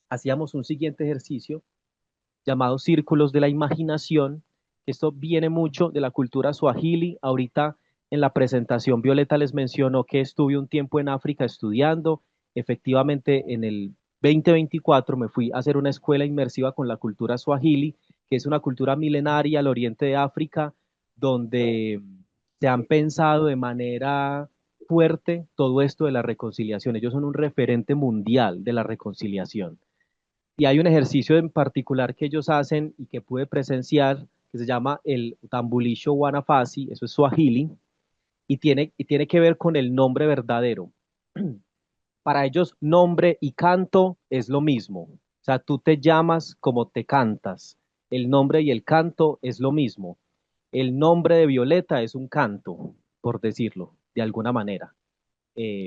S1: hacíamos un siguiente ejercicio llamado círculos de la imaginación, Esto viene mucho de la cultura suajili. Ahorita en la presentación Violeta les mencionó que estuve un tiempo en África estudiando. Efectivamente, en el 2024 me fui a hacer una escuela inmersiva con la cultura suajili, que es una cultura milenaria al oriente de África, donde se han pensado de manera fuerte todo esto de la reconciliación. Ellos son un referente mundial de la reconciliación. Y hay un ejercicio en particular que ellos hacen y que pude presenciar, que se llama el Tambulisho Wanafasi, eso es Swahili, y tiene que ver con el nombre verdadero. Para ellos, nombre y canto es lo mismo. O sea, tú te llamas como te cantas. El nombre y el canto es lo mismo. El nombre de Violeta es un canto, por decirlo, de alguna manera.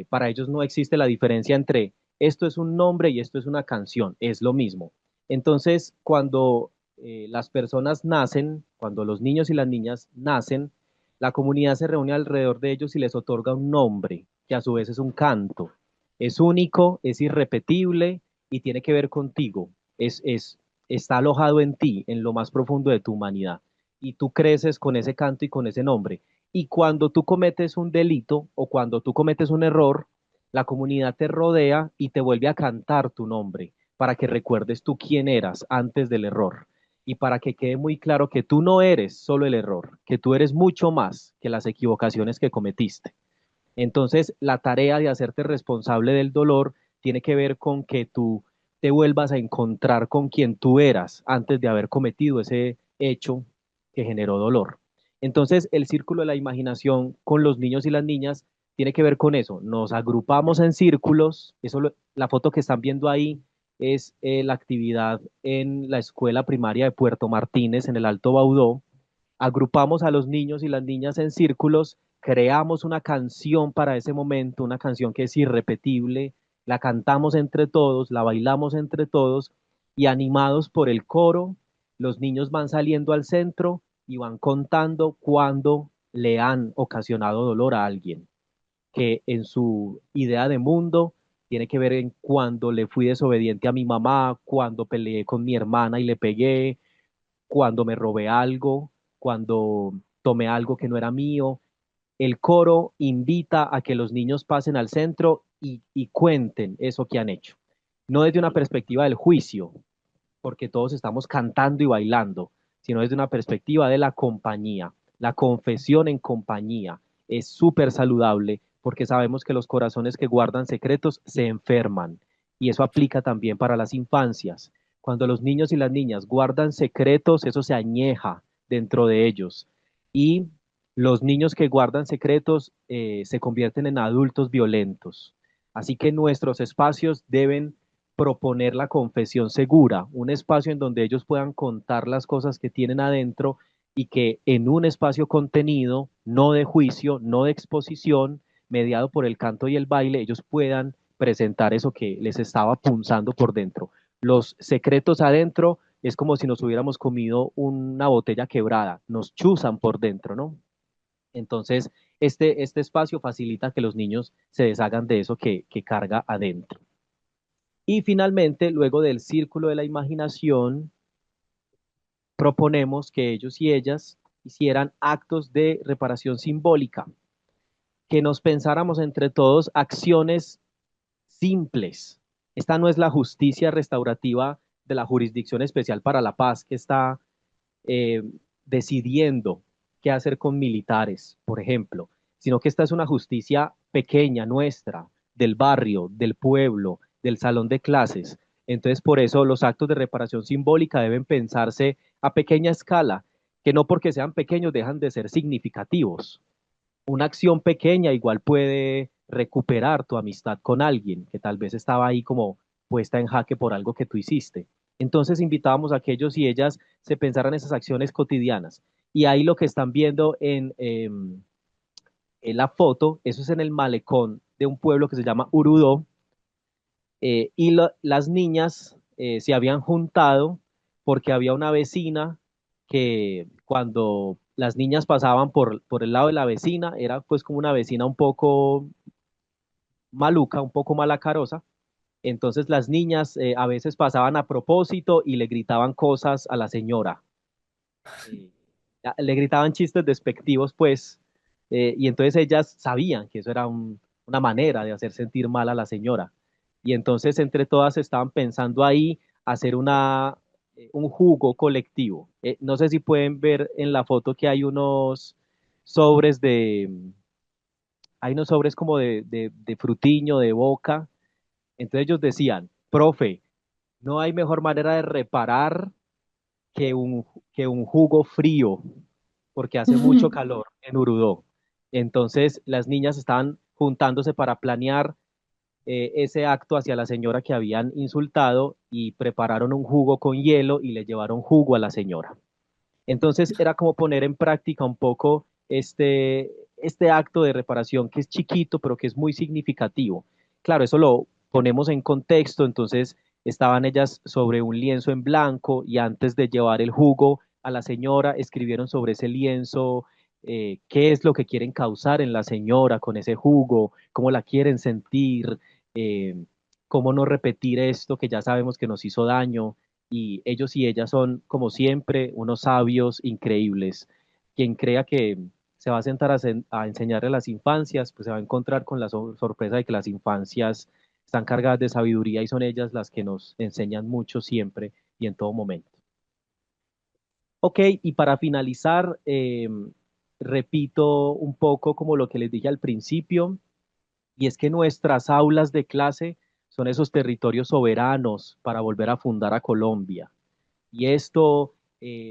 S1: Para ellos no existe la diferencia entre esto es un nombre y esto es una canción, es lo mismo. Entonces, cuando las personas nacen, cuando los niños y las niñas nacen, la comunidad se reúne alrededor de ellos y les otorga un nombre, que a su vez es un canto. Es único, es irrepetible y tiene que ver contigo. Está alojado en ti, en lo más profundo de tu humanidad. Y tú creces con ese canto y con ese nombre. Y cuando tú cometes un delito o cuando tú cometes un error, la comunidad te rodea y te vuelve a cantar tu nombre para que recuerdes tú quién eras antes del error y para que quede muy claro que tú no eres solo el error, que tú eres mucho más que las equivocaciones que cometiste. Entonces, la tarea de hacerte responsable del dolor tiene que ver con que tú te vuelvas a encontrar con quien tú eras antes de haber cometido ese hecho que generó dolor. Entonces, el círculo de la imaginación con los niños y las niñas tiene que ver con eso. Nos agrupamos en círculos. La foto que están viendo ahí es la actividad en la escuela primaria de Puerto Martínez, en el Alto Baudó. Agrupamos a los niños y las niñas en círculos, creamos una canción para ese momento, una canción que es irrepetible, la cantamos entre todos, la bailamos entre todos y animados por el coro, los niños van saliendo al centro y van contando cuando le han ocasionado dolor a alguien, que en su idea de mundo tiene que ver en cuando le fui desobediente a mi mamá, cuando peleé con mi hermana y le pegué, cuando me robé algo, cuando tomé algo que no era mío. El coro invita a que los niños pasen al centro y cuenten eso que han hecho. No desde una perspectiva del juicio, porque todos estamos cantando y bailando, sino desde una perspectiva de la compañía. La confesión en compañía es súper saludable porque sabemos que los corazones que guardan secretos se enferman y eso aplica también para las infancias. Cuando los niños y las niñas guardan secretos, eso se añeja dentro de ellos y los niños que guardan secretos se convierten en adultos violentos. Así que nuestros espacios deben proponer la confesión segura, un espacio en donde ellos puedan contar las cosas que tienen adentro y que en un espacio contenido, no de juicio, no de exposición, mediado por el canto y el baile, ellos puedan presentar eso que les estaba punzando por dentro. Los secretos adentro es como si nos hubiéramos comido una botella quebrada, nos chuzan por dentro, ¿no? Entonces, este espacio facilita que los niños se deshagan de eso que carga adentro. Y finalmente, luego del círculo de la imaginación, proponemos que ellos y ellas hicieran actos de reparación simbólica, que nos pensáramos entre todos acciones simples. Esta no es la justicia restaurativa de la Jurisdicción Especial para la Paz que está eh, decidiendo qué hacer con militares, por ejemplo, sino que esta es una justicia pequeña nuestra, del barrio, del pueblo, del salón de clases. Entonces, por eso los actos de reparación simbólica deben pensarse a pequeña escala, que no porque sean pequeños dejan de ser significativos. Una acción pequeña igual puede recuperar tu amistad con alguien que tal vez estaba ahí como puesta en jaque por algo que tú hiciste. Entonces invitábamos a que ellos y ellas se pensaran esas acciones cotidianas. Y ahí lo que están viendo en la foto, eso es en el malecón de un pueblo que se llama Urudó, las niñas se habían juntado porque había una vecina que cuando las niñas pasaban por el lado de la vecina, era pues como una vecina un poco maluca, un poco malacarosa. Entonces las niñas a veces pasaban a propósito y le gritaban cosas a la señora. le gritaban chistes despectivos, pues, y entonces ellas sabían que eso era una manera de hacer sentir mal a la señora. Y entonces entre todas estaban pensando ahí hacer un jugo colectivo. No sé si pueden ver en la foto que sobres de, hay unos sobres como de frutiño, de boca. Entonces ellos decían, profe, no hay mejor manera de reparar que que un jugo frío, porque hace mucho calor en Urudó. Entonces las niñas estaban juntándose para planear ese acto hacia la señora que habían insultado y prepararon un jugo con hielo y le llevaron jugo a la señora. Entonces era como poner en práctica un poco este acto de reparación que es chiquito, pero que es muy significativo. Claro, eso lo ponemos en contexto, entonces estaban ellas sobre un lienzo en blanco y antes de llevar el jugo a la señora, escribieron sobre ese lienzo qué es lo que quieren causar en la señora con ese jugo, cómo la quieren sentir, eh, cómo no repetir esto que ya sabemos que nos hizo daño y ellos y ellas son, como siempre, unos sabios increíbles. Quien crea que se va a sentar a enseñarle a las infancias, pues se va a encontrar con la sorpresa de que las infancias están cargadas de sabiduría y son ellas las que nos enseñan mucho siempre y en todo momento. Ok, y para finalizar, repito un poco como lo que les dije al principio, y es que nuestras aulas de clase son esos territorios soberanos para volver a fundar a Colombia. Y esto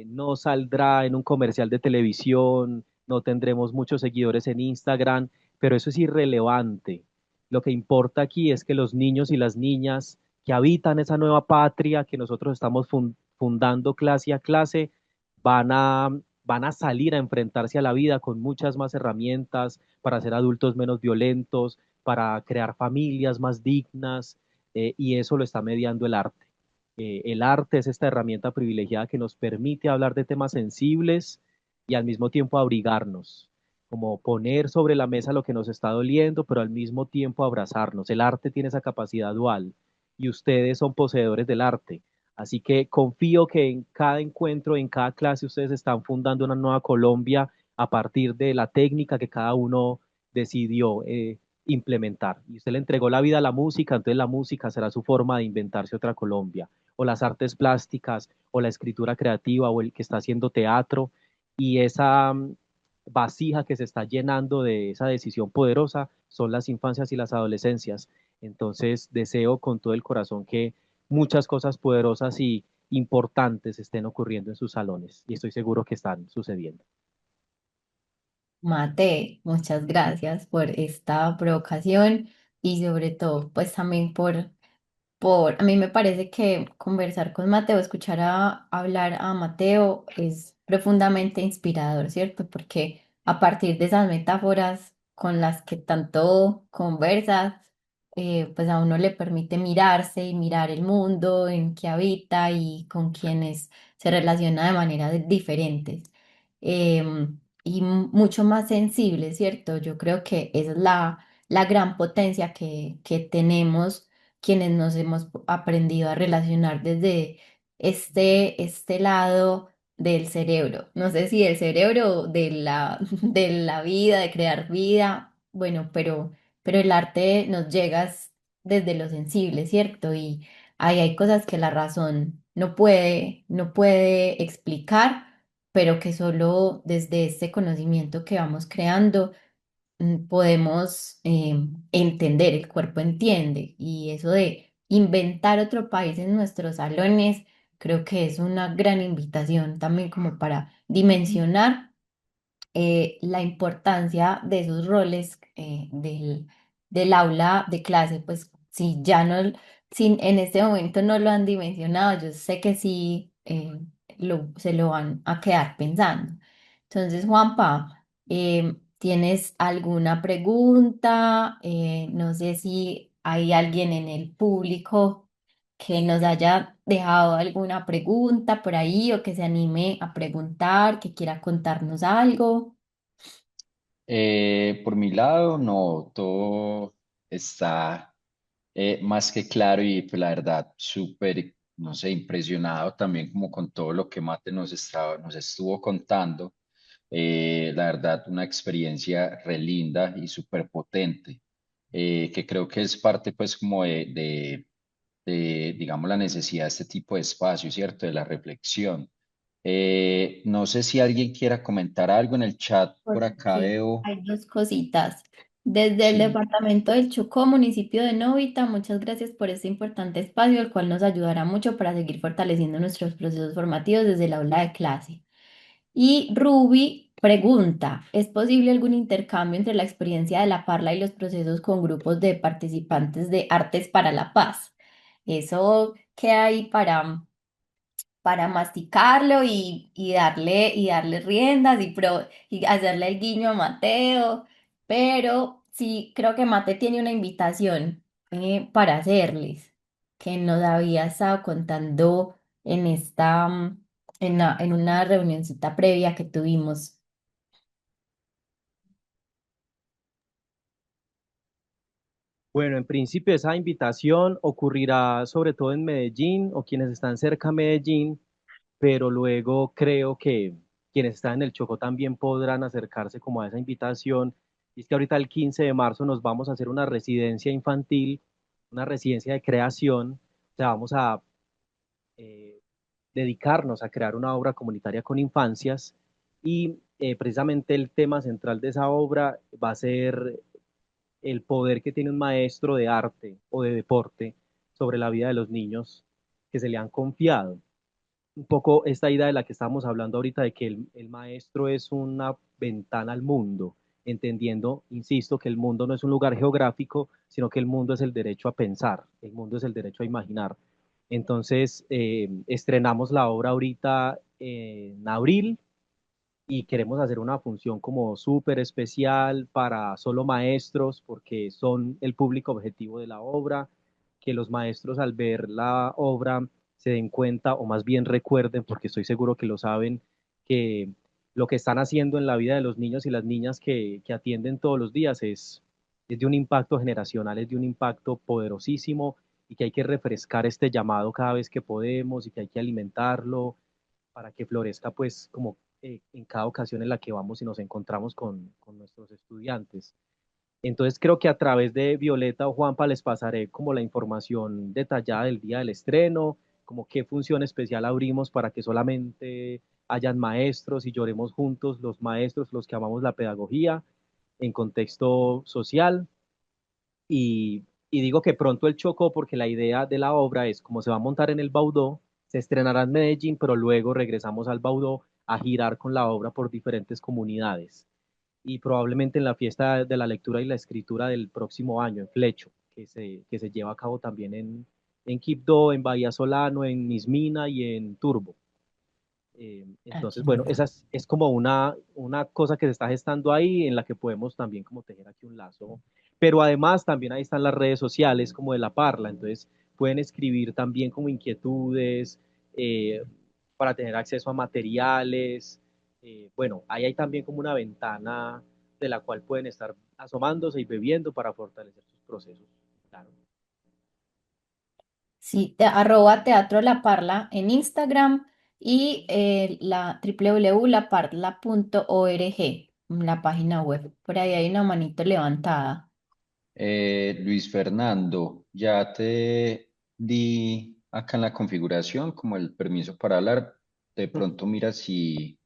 S1: no saldrá en un comercial de televisión, no tendremos muchos seguidores en Instagram, pero eso es irrelevante. Lo que importa aquí es que los niños y las niñas que habitan esa nueva patria que nosotros estamos fundando clase a clase van a, van a salir a enfrentarse a la vida con muchas más herramientas para ser adultos menos violentos, para crear familias más dignas, y eso lo está mediando el arte. El arte es esta herramienta privilegiada que nos permite hablar de temas sensibles y al mismo tiempo abrigarnos, como poner sobre la mesa lo que nos está doliendo, pero al mismo tiempo abrazarnos. El arte tiene esa capacidad dual y ustedes son poseedores del arte. Así que confío que en cada encuentro, en cada clase, ustedes están fundando una nueva Colombia a partir de la técnica que cada uno decidió implementar. Y usted le entregó la vida a la música, entonces la música será su forma de inventarse otra Colombia o las artes plásticas, o la escritura creativa, o el que está haciendo teatro, y esa vasija que se está llenando de esa decisión poderosa son las infancias y las adolescencias. Entonces, deseo con todo el corazón que muchas cosas poderosas y importantes estén ocurriendo en sus salones, y estoy seguro que están sucediendo.
S2: Mate, muchas gracias por esta provocación y sobre todo, pues también a mí me parece que conversar con Mateo, escuchar hablar a Mateo es profundamente inspirador, ¿cierto? Porque a partir de esas metáforas con las que tanto conversas, pues a uno le permite mirarse y mirar el mundo en que habita y con quienes se relaciona de maneras diferentes. Y mucho más sensible, ¿cierto? Yo creo que esa es la gran potencia que tenemos quienes nos hemos aprendido a relacionar desde este lado del cerebro. No sé si el cerebro de de la vida, de crear vida, bueno, pero el arte nos llega desde lo sensible, ¿cierto? Y ahí hay cosas que la razón no puede explicar, pero que solo desde este conocimiento que vamos creando podemos entender, el cuerpo entiende, y eso de inventar otro país en nuestros salones, creo que es una gran invitación también como para dimensionar la importancia de esos roles del aula de clase, pues si ya no, si en este momento no lo han dimensionado, yo sé que sí se lo van a quedar pensando. Entonces, Juanpa, ¿tienes alguna pregunta? No sé si hay alguien en el público que nos haya dejado alguna pregunta por ahí o que se anime a preguntar, que quiera contarnos algo.
S3: Por mi lado, no, todo está más que claro y pues la verdad no sé, impresionado también como con todo lo que Mate nos estuvo contando. La verdad, una experiencia re linda y súper potente, que creo que es parte pues como digamos, la necesidad de este tipo de espacio, ¿cierto? De la reflexión. No sé si alguien quiera comentar algo en el chat, por acá
S2: Sí,
S3: veo.
S2: hay dos cositas. Desde el
S3: Sí.
S2: departamento del Chocó, municipio de Novita, muchas gracias por este importante espacio, el cual nos ayudará mucho para seguir fortaleciendo nuestros procesos formativos desde el aula de clase. Y Ruby pregunta, ¿es posible algún intercambio entre la experiencia de la Parla y los procesos con grupos de participantes de Artes para la Paz? ¿Eso qué hay para masticarlo y darle riendas y hacerle el guiño a Mateo? Pero sí, creo que Mate tiene una invitación para hacerles, que nos había estado contando en en una reunioncita previa que tuvimos.
S1: Bueno, en principio esa invitación ocurrirá sobre todo en Medellín o quienes están cerca a Medellín, pero luego creo que quienes están en el Chocó también podrán acercarse como a esa invitación. Y es que ahorita el 15 de marzo nos vamos a hacer una residencia infantil, una residencia de creación, o sea, vamos a eh, dedicarnos a crear una obra comunitaria con infancias y precisamente el tema central de esa obra va a ser el poder que tiene un maestro de arte o de deporte sobre la vida de los niños que se le han confiado. Un poco esta idea de la que estábamos hablando ahorita, de que el maestro es una ventana al mundo, entendiendo, insisto, que el mundo no es un lugar geográfico, sino que el mundo es el derecho a pensar, el mundo es el derecho a imaginar. Entonces, estrenamos la obra ahorita en abril y queremos hacer una función como súper especial para solo maestros, porque son el público objetivo de la obra, que los maestros al ver la obra se den cuenta, o más bien recuerden, porque estoy seguro que lo saben, que lo que están haciendo en la vida de los niños y las niñas que atienden todos los días es de un impacto generacional, es de un impacto poderosísimo y que hay que refrescar este llamado cada vez que podemos y que hay que alimentarlo para que florezca pues como en cada ocasión en la que vamos y nos encontramos con nuestros estudiantes. Entonces creo que a través de Violeta o Juanpa les pasaré como la información detallada del día del estreno, como qué función especial abrimos para que solamente hayan maestros y lloremos juntos los maestros, los que amamos la pedagogía en contexto social. Y digo que pronto el Chocó porque la idea de la obra es como se va a montar en el Baudó, se estrenará en Medellín, pero luego regresamos al Baudó a girar con la obra por diferentes comunidades. Y probablemente en la fiesta de la lectura y la escritura del próximo año, en Flecho, que se lleva a cabo también en Quibdó, en Bahía Solano, en Mismina y en Turbo.
S2: Ah,
S1: Entonces,
S2: qué
S1: bueno,
S2: nota.
S1: esa es como una cosa que se está gestando ahí en la que podemos también como tejer aquí un lazo. Pero además también ahí están las redes sociales como de La Parla, entonces pueden escribir también como inquietudes eh, para tener acceso a materiales. Bueno, ahí hay también como una ventana de la cual pueden estar asomándose y bebiendo para fortalecer sus procesos. Claro.
S2: Sí, arroba Teatro La Parla en Instagram y la www.laparla.org, la página web. Por ahí hay una manito levantada.
S3: Luis Fernando, ya te di acá en la configuración como el permiso para hablar. De pronto mira si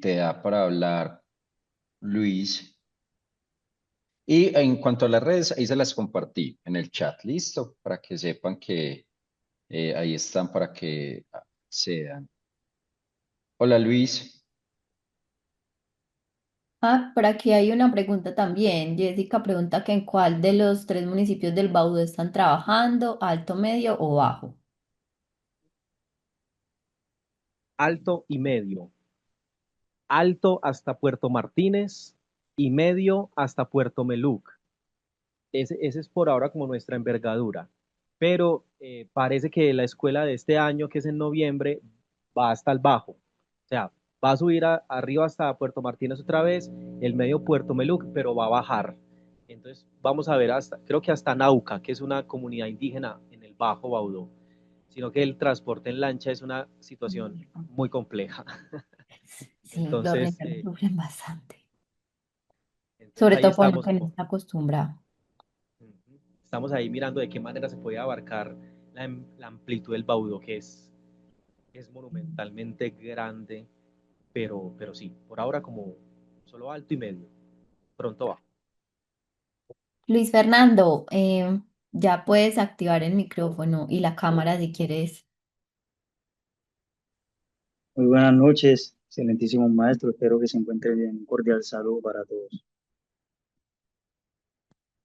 S3: te da para hablar, Luis. Y en cuanto a las redes, ahí se las compartí en el chat, listo, para que sepan que ahí están para que accedan. Hola Luis.
S2: Ah, por aquí hay una pregunta también. Jessica pregunta que en cuál de los tres municipios del Baudó están trabajando, alto, medio o bajo.
S1: Alto y medio. Alto hasta Puerto Martínez y medio hasta Puerto Meluc. Ese es por ahora como nuestra envergadura. Pero parece que la escuela de este año, que es en noviembre, va hasta el bajo. O sea, va a subir arriba hasta Puerto Martínez otra vez, el medio Puerto Meluc, pero va a bajar. Entonces vamos a ver hasta, creo que hasta Nauca, que es una comunidad indígena en el Bajo Baudó. Sino que el transporte en lancha es una situación muy compleja.
S2: Sí, los
S1: Entonces,
S2: niños sufren bastante,
S1: entonces
S2: sobre
S1: ahí
S2: todo por lo
S1: estamos
S2: que no
S1: como,
S2: está acostumbrado.
S1: estamos ahí mirando de qué manera se puede abarcar la amplitud del Baudó, que es monumentalmente grande, pero sí, por ahora como solo alto y medio. Pronto va.
S2: Luis Fernando, ya puedes activar el micrófono y la cámara si quieres.
S4: Muy buenas noches, excelentísimo maestro. Espero que se encuentre bien. Un cordial saludo para todos.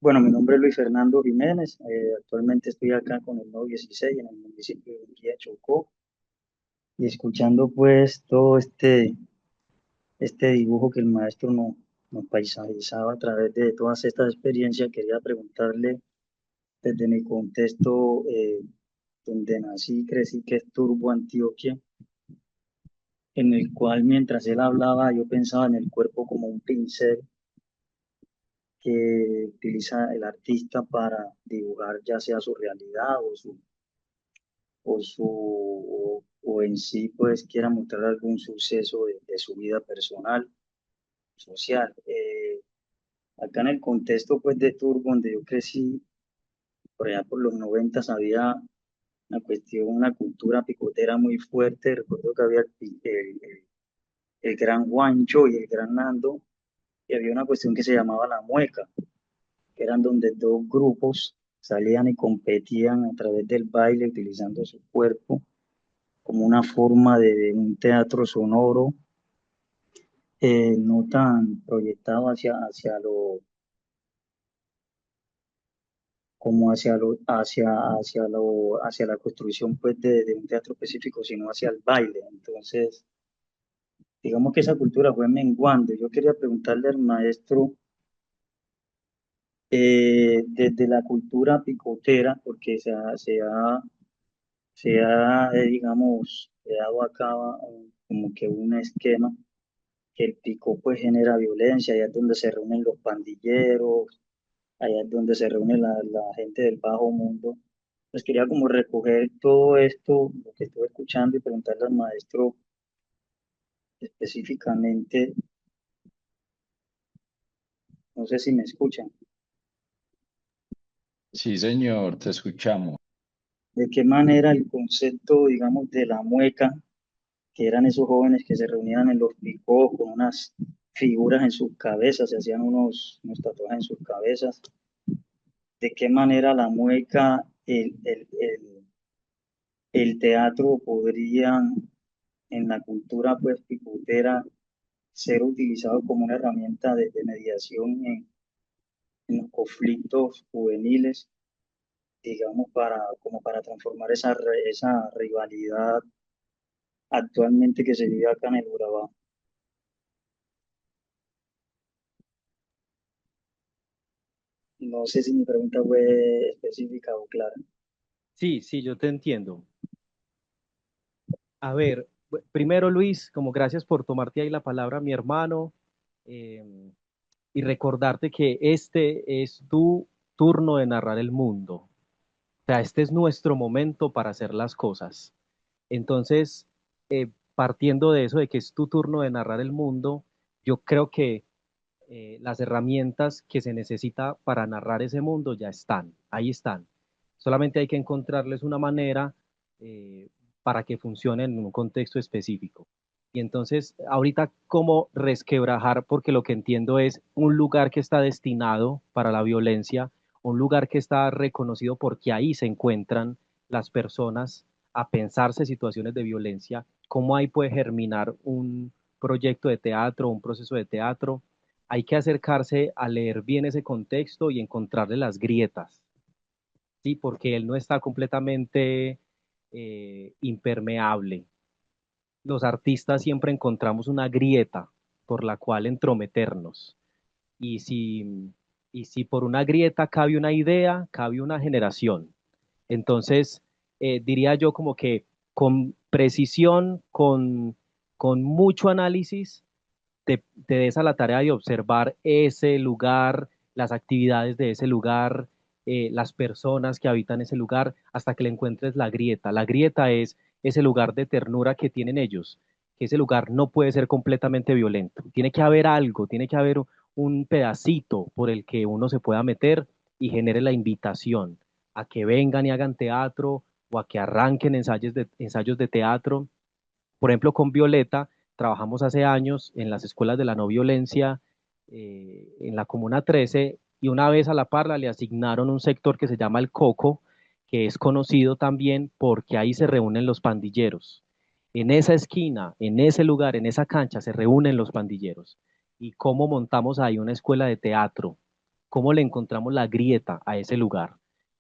S4: Bueno, mi nombre es Luis Fernando Jiménez. Actualmente estoy acá con el No 16 en el municipio de Guía, Chocó, y escuchando pues todo este dibujo que el maestro nos paisajizaba a través de todas estas experiencias. Quería preguntarle desde mi contexto donde nací y crecí, que es Turbo, Antioquia, en el cual mientras él hablaba yo pensaba en el cuerpo como un pincel que utiliza el artista para dibujar ya sea su realidad o en sí pues quiera mostrar algún suceso de su vida personal, social. Acá en el contexto pues de Turbo, donde yo crecí, por allá por los 90 había una cultura picotera muy fuerte. Recuerdo que había el gran Juancho y el gran Nando, y había una cuestión que se llamaba la mueca, que eran donde dos grupos salían y competían a través del baile utilizando su cuerpo como una forma de un teatro sonoro, no tan proyectado como hacia la construcción pues de un teatro específico, sino hacia el baile. Entonces, digamos que esa cultura fue menguando. Yo quería preguntarle al maestro, desde la cultura picotera, porque digamos, creado acá como que un esquema que el pico pues genera violencia. Allá es donde se reúnen los pandilleros, allá es donde se reúne la gente del bajo mundo. Pues quería como recoger todo esto, lo que estuve escuchando, y preguntarle al maestro específicamente, no sé si me escuchan,
S3: Sí, señor, te escuchamos.
S4: de qué manera el concepto, digamos, de la mueca, que eran esos jóvenes que se reunían en los picos con unas figuras en sus cabezas, se hacían unos tatuajes en sus cabezas, de qué manera la mueca, el teatro podrían en la cultura pues picotera ser utilizado como una herramienta de mediación en los conflictos juveniles, digamos, como para transformar esa rivalidad actualmente que se vive acá en el Urabá. No sé si mi pregunta fue específica o clara.
S1: Sí, sí, yo te entiendo. A ver, primero Luis, como gracias por tomarte ahí la palabra, mi hermano, eh, y recordarte que este es tu turno de narrar el mundo. O sea, este es nuestro momento para hacer las cosas. Entonces, partiendo de eso, de que es tu turno de narrar el mundo, yo creo que las herramientas que se necesita para narrar ese mundo ya están, ahí están. Solamente hay que encontrarles una manera para que funcionen en un contexto específico. Y entonces, ahorita, ¿cómo resquebrajar? Porque lo que entiendo es un lugar que está destinado para la violencia, un lugar que está reconocido porque ahí se encuentran las personas a pensarse situaciones de violencia, cómo ahí puede germinar un proyecto de teatro, un proceso de teatro. Hay que acercarse a leer bien ese contexto y encontrarle las grietas, ¿sí? Porque él no está completamente impermeable. Los artistas siempre encontramos una grieta por la cual entrometernos. Y y si por una grieta cabe una idea, cabe una generación. Entonces, diría yo como que con precisión, con mucho análisis, te des a la tarea de observar ese lugar, las actividades de ese lugar, las personas que habitan ese lugar, hasta que le encuentres la grieta. La grieta es ese lugar de ternura que tienen ellos, que ese lugar no puede ser completamente violento. Tiene que haber algo, tiene que haber un pedacito por el que uno se pueda meter y genere la invitación a que vengan y hagan teatro o a que arranquen ensayos de teatro. Por ejemplo, con Violeta trabajamos hace años en las escuelas de la no violencia en la Comuna 13 y una vez a la parla le asignaron un sector que se llama el Coco, que es conocido también porque ahí se reúnen los pandilleros. En esa esquina, en ese lugar, en esa cancha se reúnen los pandilleros. ¿Y cómo montamos ahí una escuela de teatro? ¿Cómo le encontramos la grieta a ese lugar?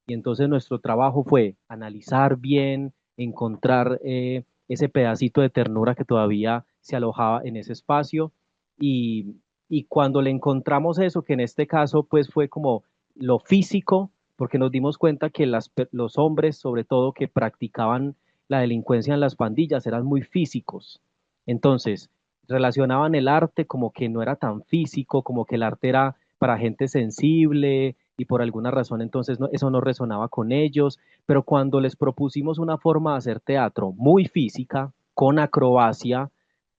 S1: Y entonces nuestro trabajo fue analizar bien, encontrar ese pedacito de ternura que todavía se alojaba en ese espacio y, y cuando le encontramos eso, que en este caso pues fue como lo físico, porque nos dimos cuenta que los hombres, sobre todo que practicaban la delincuencia en las pandillas, eran muy físicos. Entonces, relacionaban el arte como que no era tan físico, como que el arte era para gente sensible y por alguna razón entonces eso no resonaba con ellos, pero cuando les propusimos una forma de hacer teatro muy física, con acrobacia,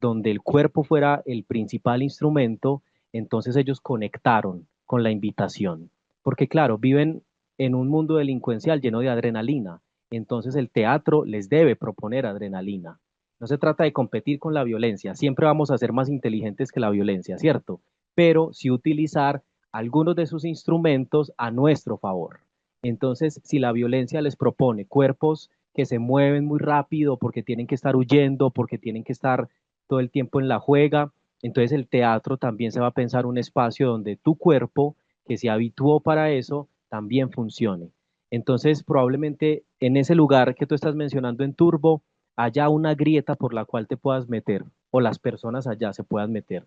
S1: donde el cuerpo fuera el principal instrumento, entonces ellos conectaron con la invitación, porque claro, viven en un mundo delincuencial lleno de adrenalina, entonces el teatro les debe proponer adrenalina. No se trata de competir con la violencia, siempre vamos a ser más inteligentes que la violencia, ¿cierto? Pero sí utilizar algunos de sus instrumentos a nuestro favor. Entonces, si la violencia les propone cuerpos que se mueven muy rápido porque tienen que estar huyendo, porque tienen que estar todo el tiempo en la juega, entonces el teatro también se va a pensar un espacio donde tu cuerpo, que se habituó para eso, también funcione. Entonces, probablemente en ese lugar que tú estás mencionando en Turbo, haya una grieta por la cual te puedas meter o las personas allá se puedan meter.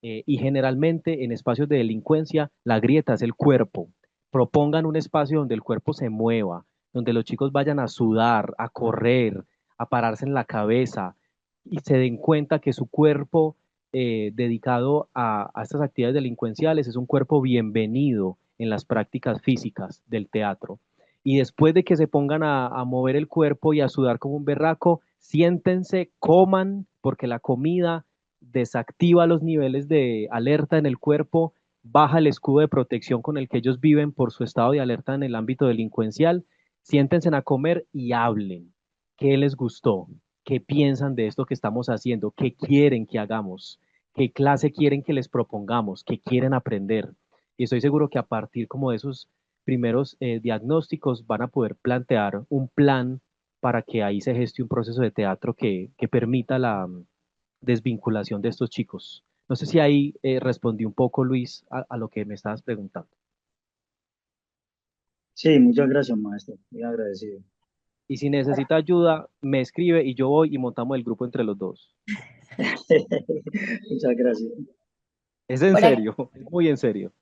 S1: Y generalmente en espacios de delincuencia, la grieta es el cuerpo. Propongan un espacio donde el cuerpo se mueva, donde los chicos vayan a sudar, a correr, a pararse en la cabeza y se den cuenta que su cuerpo dedicado a estas actividades delincuenciales es un cuerpo bienvenido en las prácticas físicas del teatro. Y después de que se pongan a mover el cuerpo y a sudar como un berraco, siéntense, coman, porque la comida desactiva los niveles de alerta en el cuerpo, baja el escudo de protección con el que ellos viven por su estado de alerta en el ámbito delincuencial. Siéntense a comer y hablen. ¿Qué les gustó? ¿Qué piensan de esto que estamos haciendo? ¿Qué quieren que hagamos? ¿Qué clase quieren que les propongamos? ¿Qué quieren aprender? Y estoy seguro que a partir como de esos primeros diagnósticos van a poder plantear un plan para que ahí se geste un proceso de teatro que permita la desvinculación de estos chicos. No sé si ahí respondí un poco, Luis, a lo que me estabas preguntando.
S4: Sí, muchas gracias, maestro. Muy agradecido.
S1: Y si necesita ayuda, me escribe y yo voy y montamos el grupo entre los dos.
S4: Muchas gracias.
S1: Es en
S2: Por aquí,
S1: serio, es muy en serio.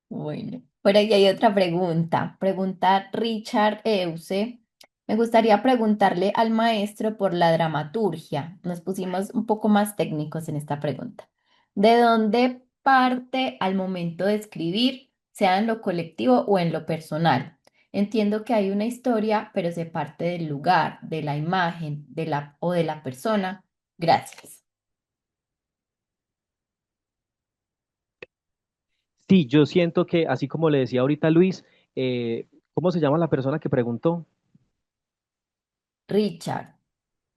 S2: bueno, por aquí hay otra pregunta. Pregunta Richard Euse. Me gustaría preguntarle al maestro por la dramaturgia. Nos pusimos un poco más técnicos en esta pregunta. ¿De dónde parte al momento de escribir, sea en lo colectivo o en lo personal? Entiendo que hay una historia, pero se parte del lugar, de la imagen, o de la persona. Gracias.
S1: Sí, yo siento que, así como le decía ahorita Luis, ¿cómo se llama la persona que preguntó?
S2: Richard.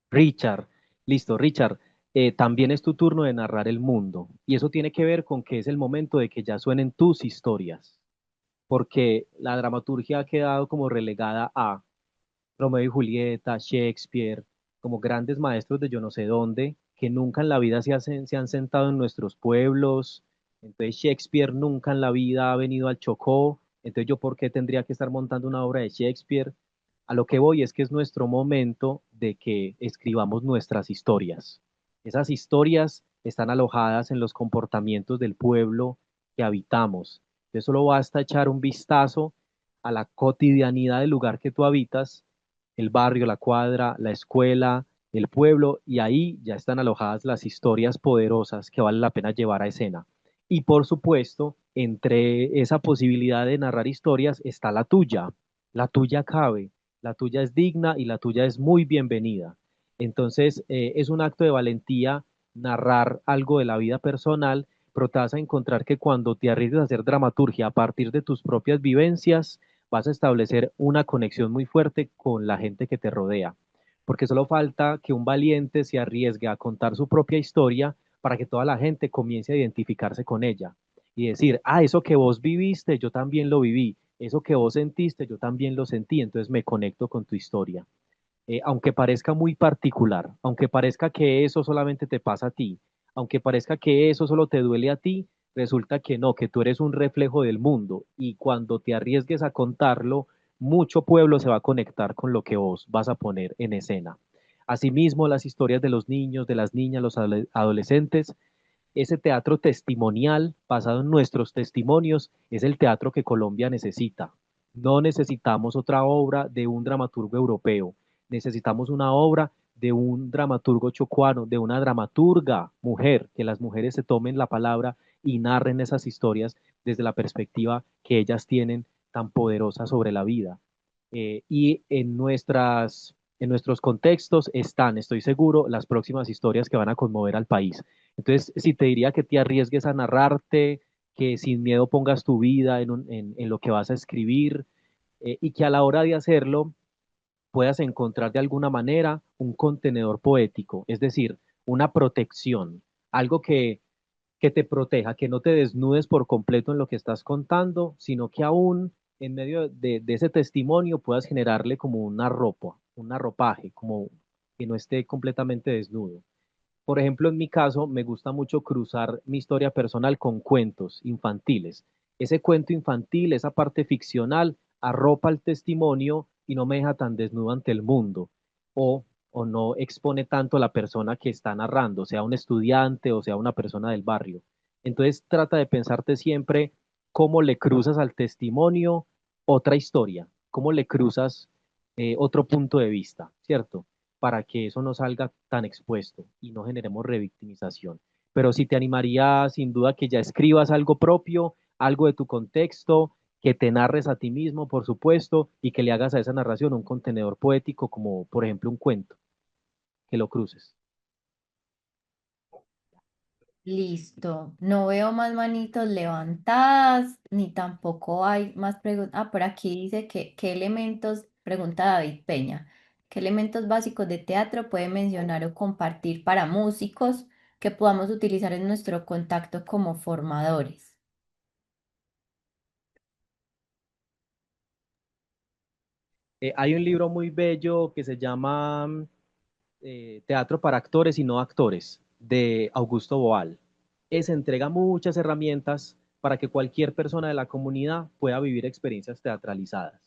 S1: Richard. Listo, Richard. También es tu turno de narrar el mundo. Y eso tiene que ver con que es el momento de que ya suenen tus historias. Porque la dramaturgia ha quedado como relegada a Romeo y Julieta, Shakespeare, como grandes maestros de yo no sé dónde, que nunca en la vida se han sentado en nuestros pueblos. Entonces Shakespeare nunca en la vida ha venido al Chocó. Entonces yo, ¿por qué tendría que estar montando una obra de Shakespeare? A lo que voy es que es nuestro momento de que escribamos nuestras historias. Esas historias están alojadas en los comportamientos del pueblo que habitamos. Entonces solo basta echar un vistazo a la cotidianidad del lugar que tú habitas, el barrio, la cuadra, la escuela, el pueblo, y ahí ya están alojadas las historias poderosas que vale la pena llevar a escena. Y por supuesto, entre esa posibilidad de narrar historias está la tuya. La tuya cabe, la tuya es digna y la tuya es muy bienvenida. Entonces, es un acto de valentía narrar algo de la vida personal, pero te vas a encontrar que cuando te arriesgas a hacer dramaturgia a partir de tus propias vivencias, vas a establecer una conexión muy fuerte con la gente que te rodea, porque solo falta que un valiente se arriesgue a contar su propia historia para que toda la gente comience a identificarse con ella y decir, ah, eso que vos viviste, yo también lo viví, eso que vos sentiste, yo también lo sentí, entonces me conecto con tu historia. Aunque parezca muy particular, aunque parezca que eso solamente te pasa a ti, aunque parezca que eso solo te duele a ti, resulta que no, que tú eres un reflejo del mundo y cuando te arriesgues a contarlo, mucho pueblo se va a conectar con lo que vos vas a poner en escena. Asimismo, las historias de los niños, de las niñas, los adolescentes, ese teatro testimonial basado en nuestros testimonios es el teatro que Colombia necesita. No necesitamos otra obra de un dramaturgo europeo, necesitamos una obra de un dramaturgo chocuano, de una dramaturga mujer, que las mujeres se tomen la palabra y narren esas historias desde la perspectiva que ellas tienen tan poderosa sobre la vida. Y en nuestros contextos están, estoy seguro, las próximas historias que van a conmover al país. Entonces, si te diría que te arriesgues a narrarte, que sin miedo pongas tu vida en lo que vas a escribir y que a la hora de hacerlo puedas encontrar de alguna manera un contenedor poético, es decir, una protección, algo que te proteja, que no te desnudes por completo en lo que estás contando, sino que aún en medio de ese testimonio puedas generarle como una ropa, un arropaje, como que no esté completamente desnudo. Por ejemplo, en mi caso, me gusta mucho cruzar mi historia personal con cuentos infantiles. Ese cuento infantil, esa parte ficcional, arropa el testimonio y no me deja tan desnudo ante el mundo. O no expone tanto a la persona que está narrando, sea un estudiante o sea una persona del barrio. Entonces, trata de pensarte siempre cómo le cruzas al testimonio otra historia, cómo le cruzas otro punto de vista, ¿cierto? Para que eso no salga tan expuesto y no generemos revictimización. Pero sí te animaría sin duda que ya escribas algo propio, algo de tu contexto, que te narres a ti mismo, por supuesto, y que le hagas a esa narración un contenedor poético como, por ejemplo, un cuento, que lo cruces.
S2: Listo. No veo más manitos levantadas, ni tampoco hay más preguntas. Ah, por aquí dice que qué elementos, pregunta David Peña, qué elementos básicos de teatro puede mencionar o compartir para músicos que podamos utilizar en nuestro contacto como formadores.
S1: Hay un libro muy bello que se llama Teatro para actores y no actores, de Augusto Boal. Ese entrega muchas herramientas para que cualquier persona de la comunidad pueda vivir experiencias teatralizadas.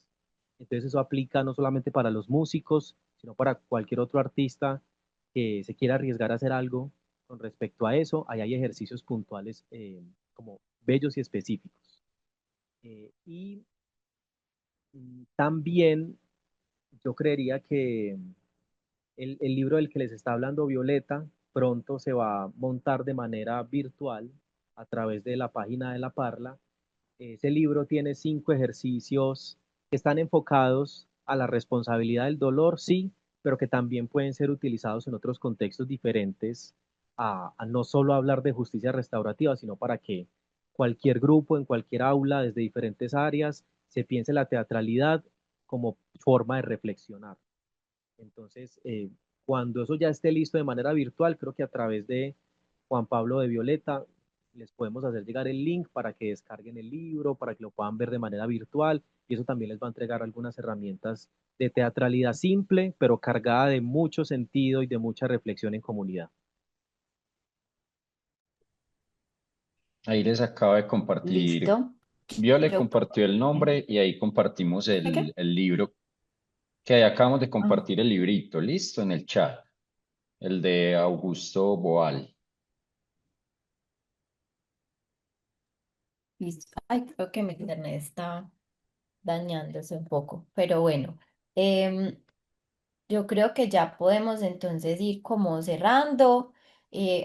S1: Entonces eso aplica no solamente para los músicos, sino para cualquier otro artista que se quiera arriesgar a hacer algo con respecto a eso. Ahí hay ejercicios puntuales como bellos y específicos. Y también yo creería que el libro del que les está hablando Violeta pronto se va a montar de manera virtual a través de la página de La Parla. Ese libro tiene 5 ejercicios que están enfocados a la responsabilidad del dolor, sí, pero que también pueden ser utilizados en otros contextos diferentes a no solo hablar de justicia restaurativa, sino para que cualquier grupo, en cualquier aula, desde diferentes áreas, se piense la teatralidad como forma de reflexionar. Entonces, cuando eso ya esté listo de manera virtual, creo que a través de Juan Pablo de Violeta les podemos hacer llegar el link para que descarguen el libro, para que lo puedan ver de manera virtual y eso también les va a entregar algunas herramientas de teatralidad simple, pero cargada de mucho sentido y de mucha reflexión en comunidad.
S3: Ahí les acabo de compartir.
S2: Listo.
S3: Vio le
S2: Yo,
S3: compartió el nombre y ahí compartimos
S2: ¿qué?
S3: el libro, que ahí acabamos de
S2: Ah,
S3: compartir el librito, listo, en el chat, el de Augusto Boal.
S2: listo. Ay, creo que mi internet está dañándose un poco, pero bueno. em, Yo creo que ya podemos entonces ir como cerrando.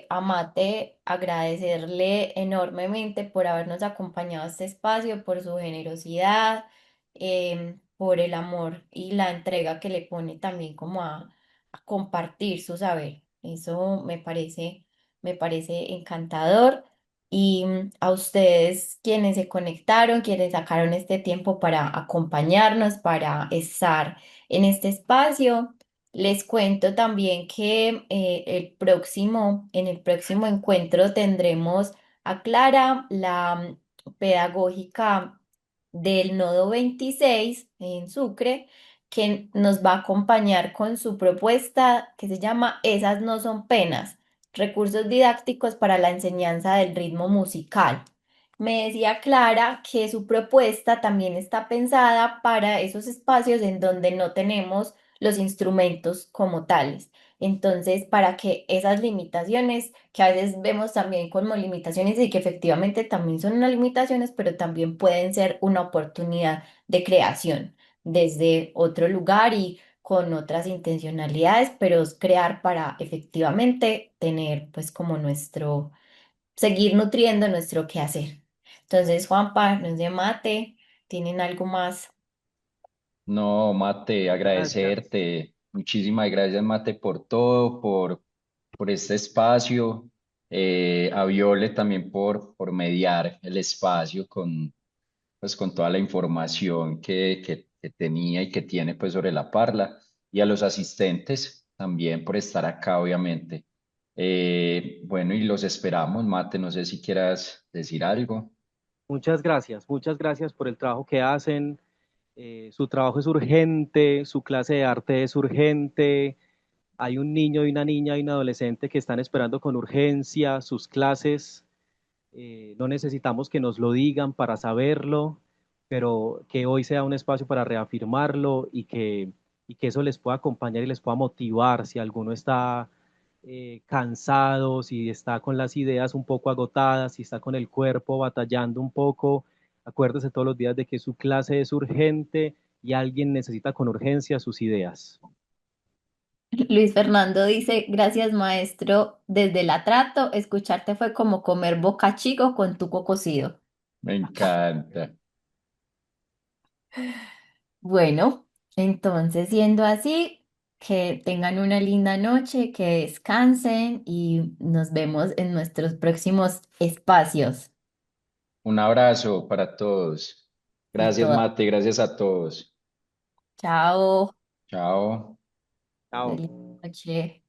S2: Amate, agradecerle enormemente por habernos acompañado a este espacio, por su generosidad, por el amor y la entrega que le pone también como a compartir su saber. Eso me parece encantador. Y a ustedes quienes se conectaron, quienes sacaron este tiempo para acompañarnos, para estar en este espacio, les cuento también que en el próximo encuentro tendremos a Clara, la pedagógica del Nodo 26 en Sucre, que nos va a acompañar con su propuesta que se llama Esas no son penas, recursos didácticos para la enseñanza del ritmo musical. Me decía Clara que su propuesta también está pensada para esos espacios en donde no tenemos los instrumentos como tales. Entonces, para que esas limitaciones, que a veces vemos también como limitaciones y que efectivamente también son unas limitaciones, pero también pueden ser una oportunidad de creación desde otro lugar y con otras intencionalidades, pero es crear para efectivamente tener pues como seguir nutriendo nuestro quehacer. Entonces, Juanpa, nos de mate, ¿tienen algo más?
S3: No, Mate,
S1: Gracias.
S3: agradecerte. Muchísimas gracias, Mate, por todo, por este espacio. A Viole también por mediar el espacio pues, con toda la información que tenía y que tiene pues, sobre la parla. Y a los asistentes también por estar acá, obviamente. Bueno, y los esperamos, Mate. No sé si quieras decir algo.
S1: Muchas gracias por el trabajo que hacen. Su trabajo es urgente, su clase de arte es urgente. Hay un niño y una niña y un adolescente que están esperando con urgencia sus clases. No necesitamos que nos lo digan para saberlo, pero que hoy sea un espacio para reafirmarlo y que eso les pueda acompañar y les pueda motivar si alguno está cansado, si está con las ideas un poco agotadas, si está con el cuerpo batallando un poco. Acuérdese todos los días de que su clase es urgente y alguien necesita con urgencia sus ideas.
S2: Luis Fernando dice, gracias maestro, desde la trato, escucharte fue como comer boca chico con tuco cocido.
S3: Me encanta.
S2: Bueno, entonces siendo así, que tengan una linda noche, que descansen y nos vemos en nuestros próximos espacios.
S3: Un abrazo para todos.
S2: Y
S3: Gracias,
S2: toda.
S3: Mate. Gracias a todos.
S2: Chao.
S3: Chao.
S1: Chao.
S2: Feliz noche.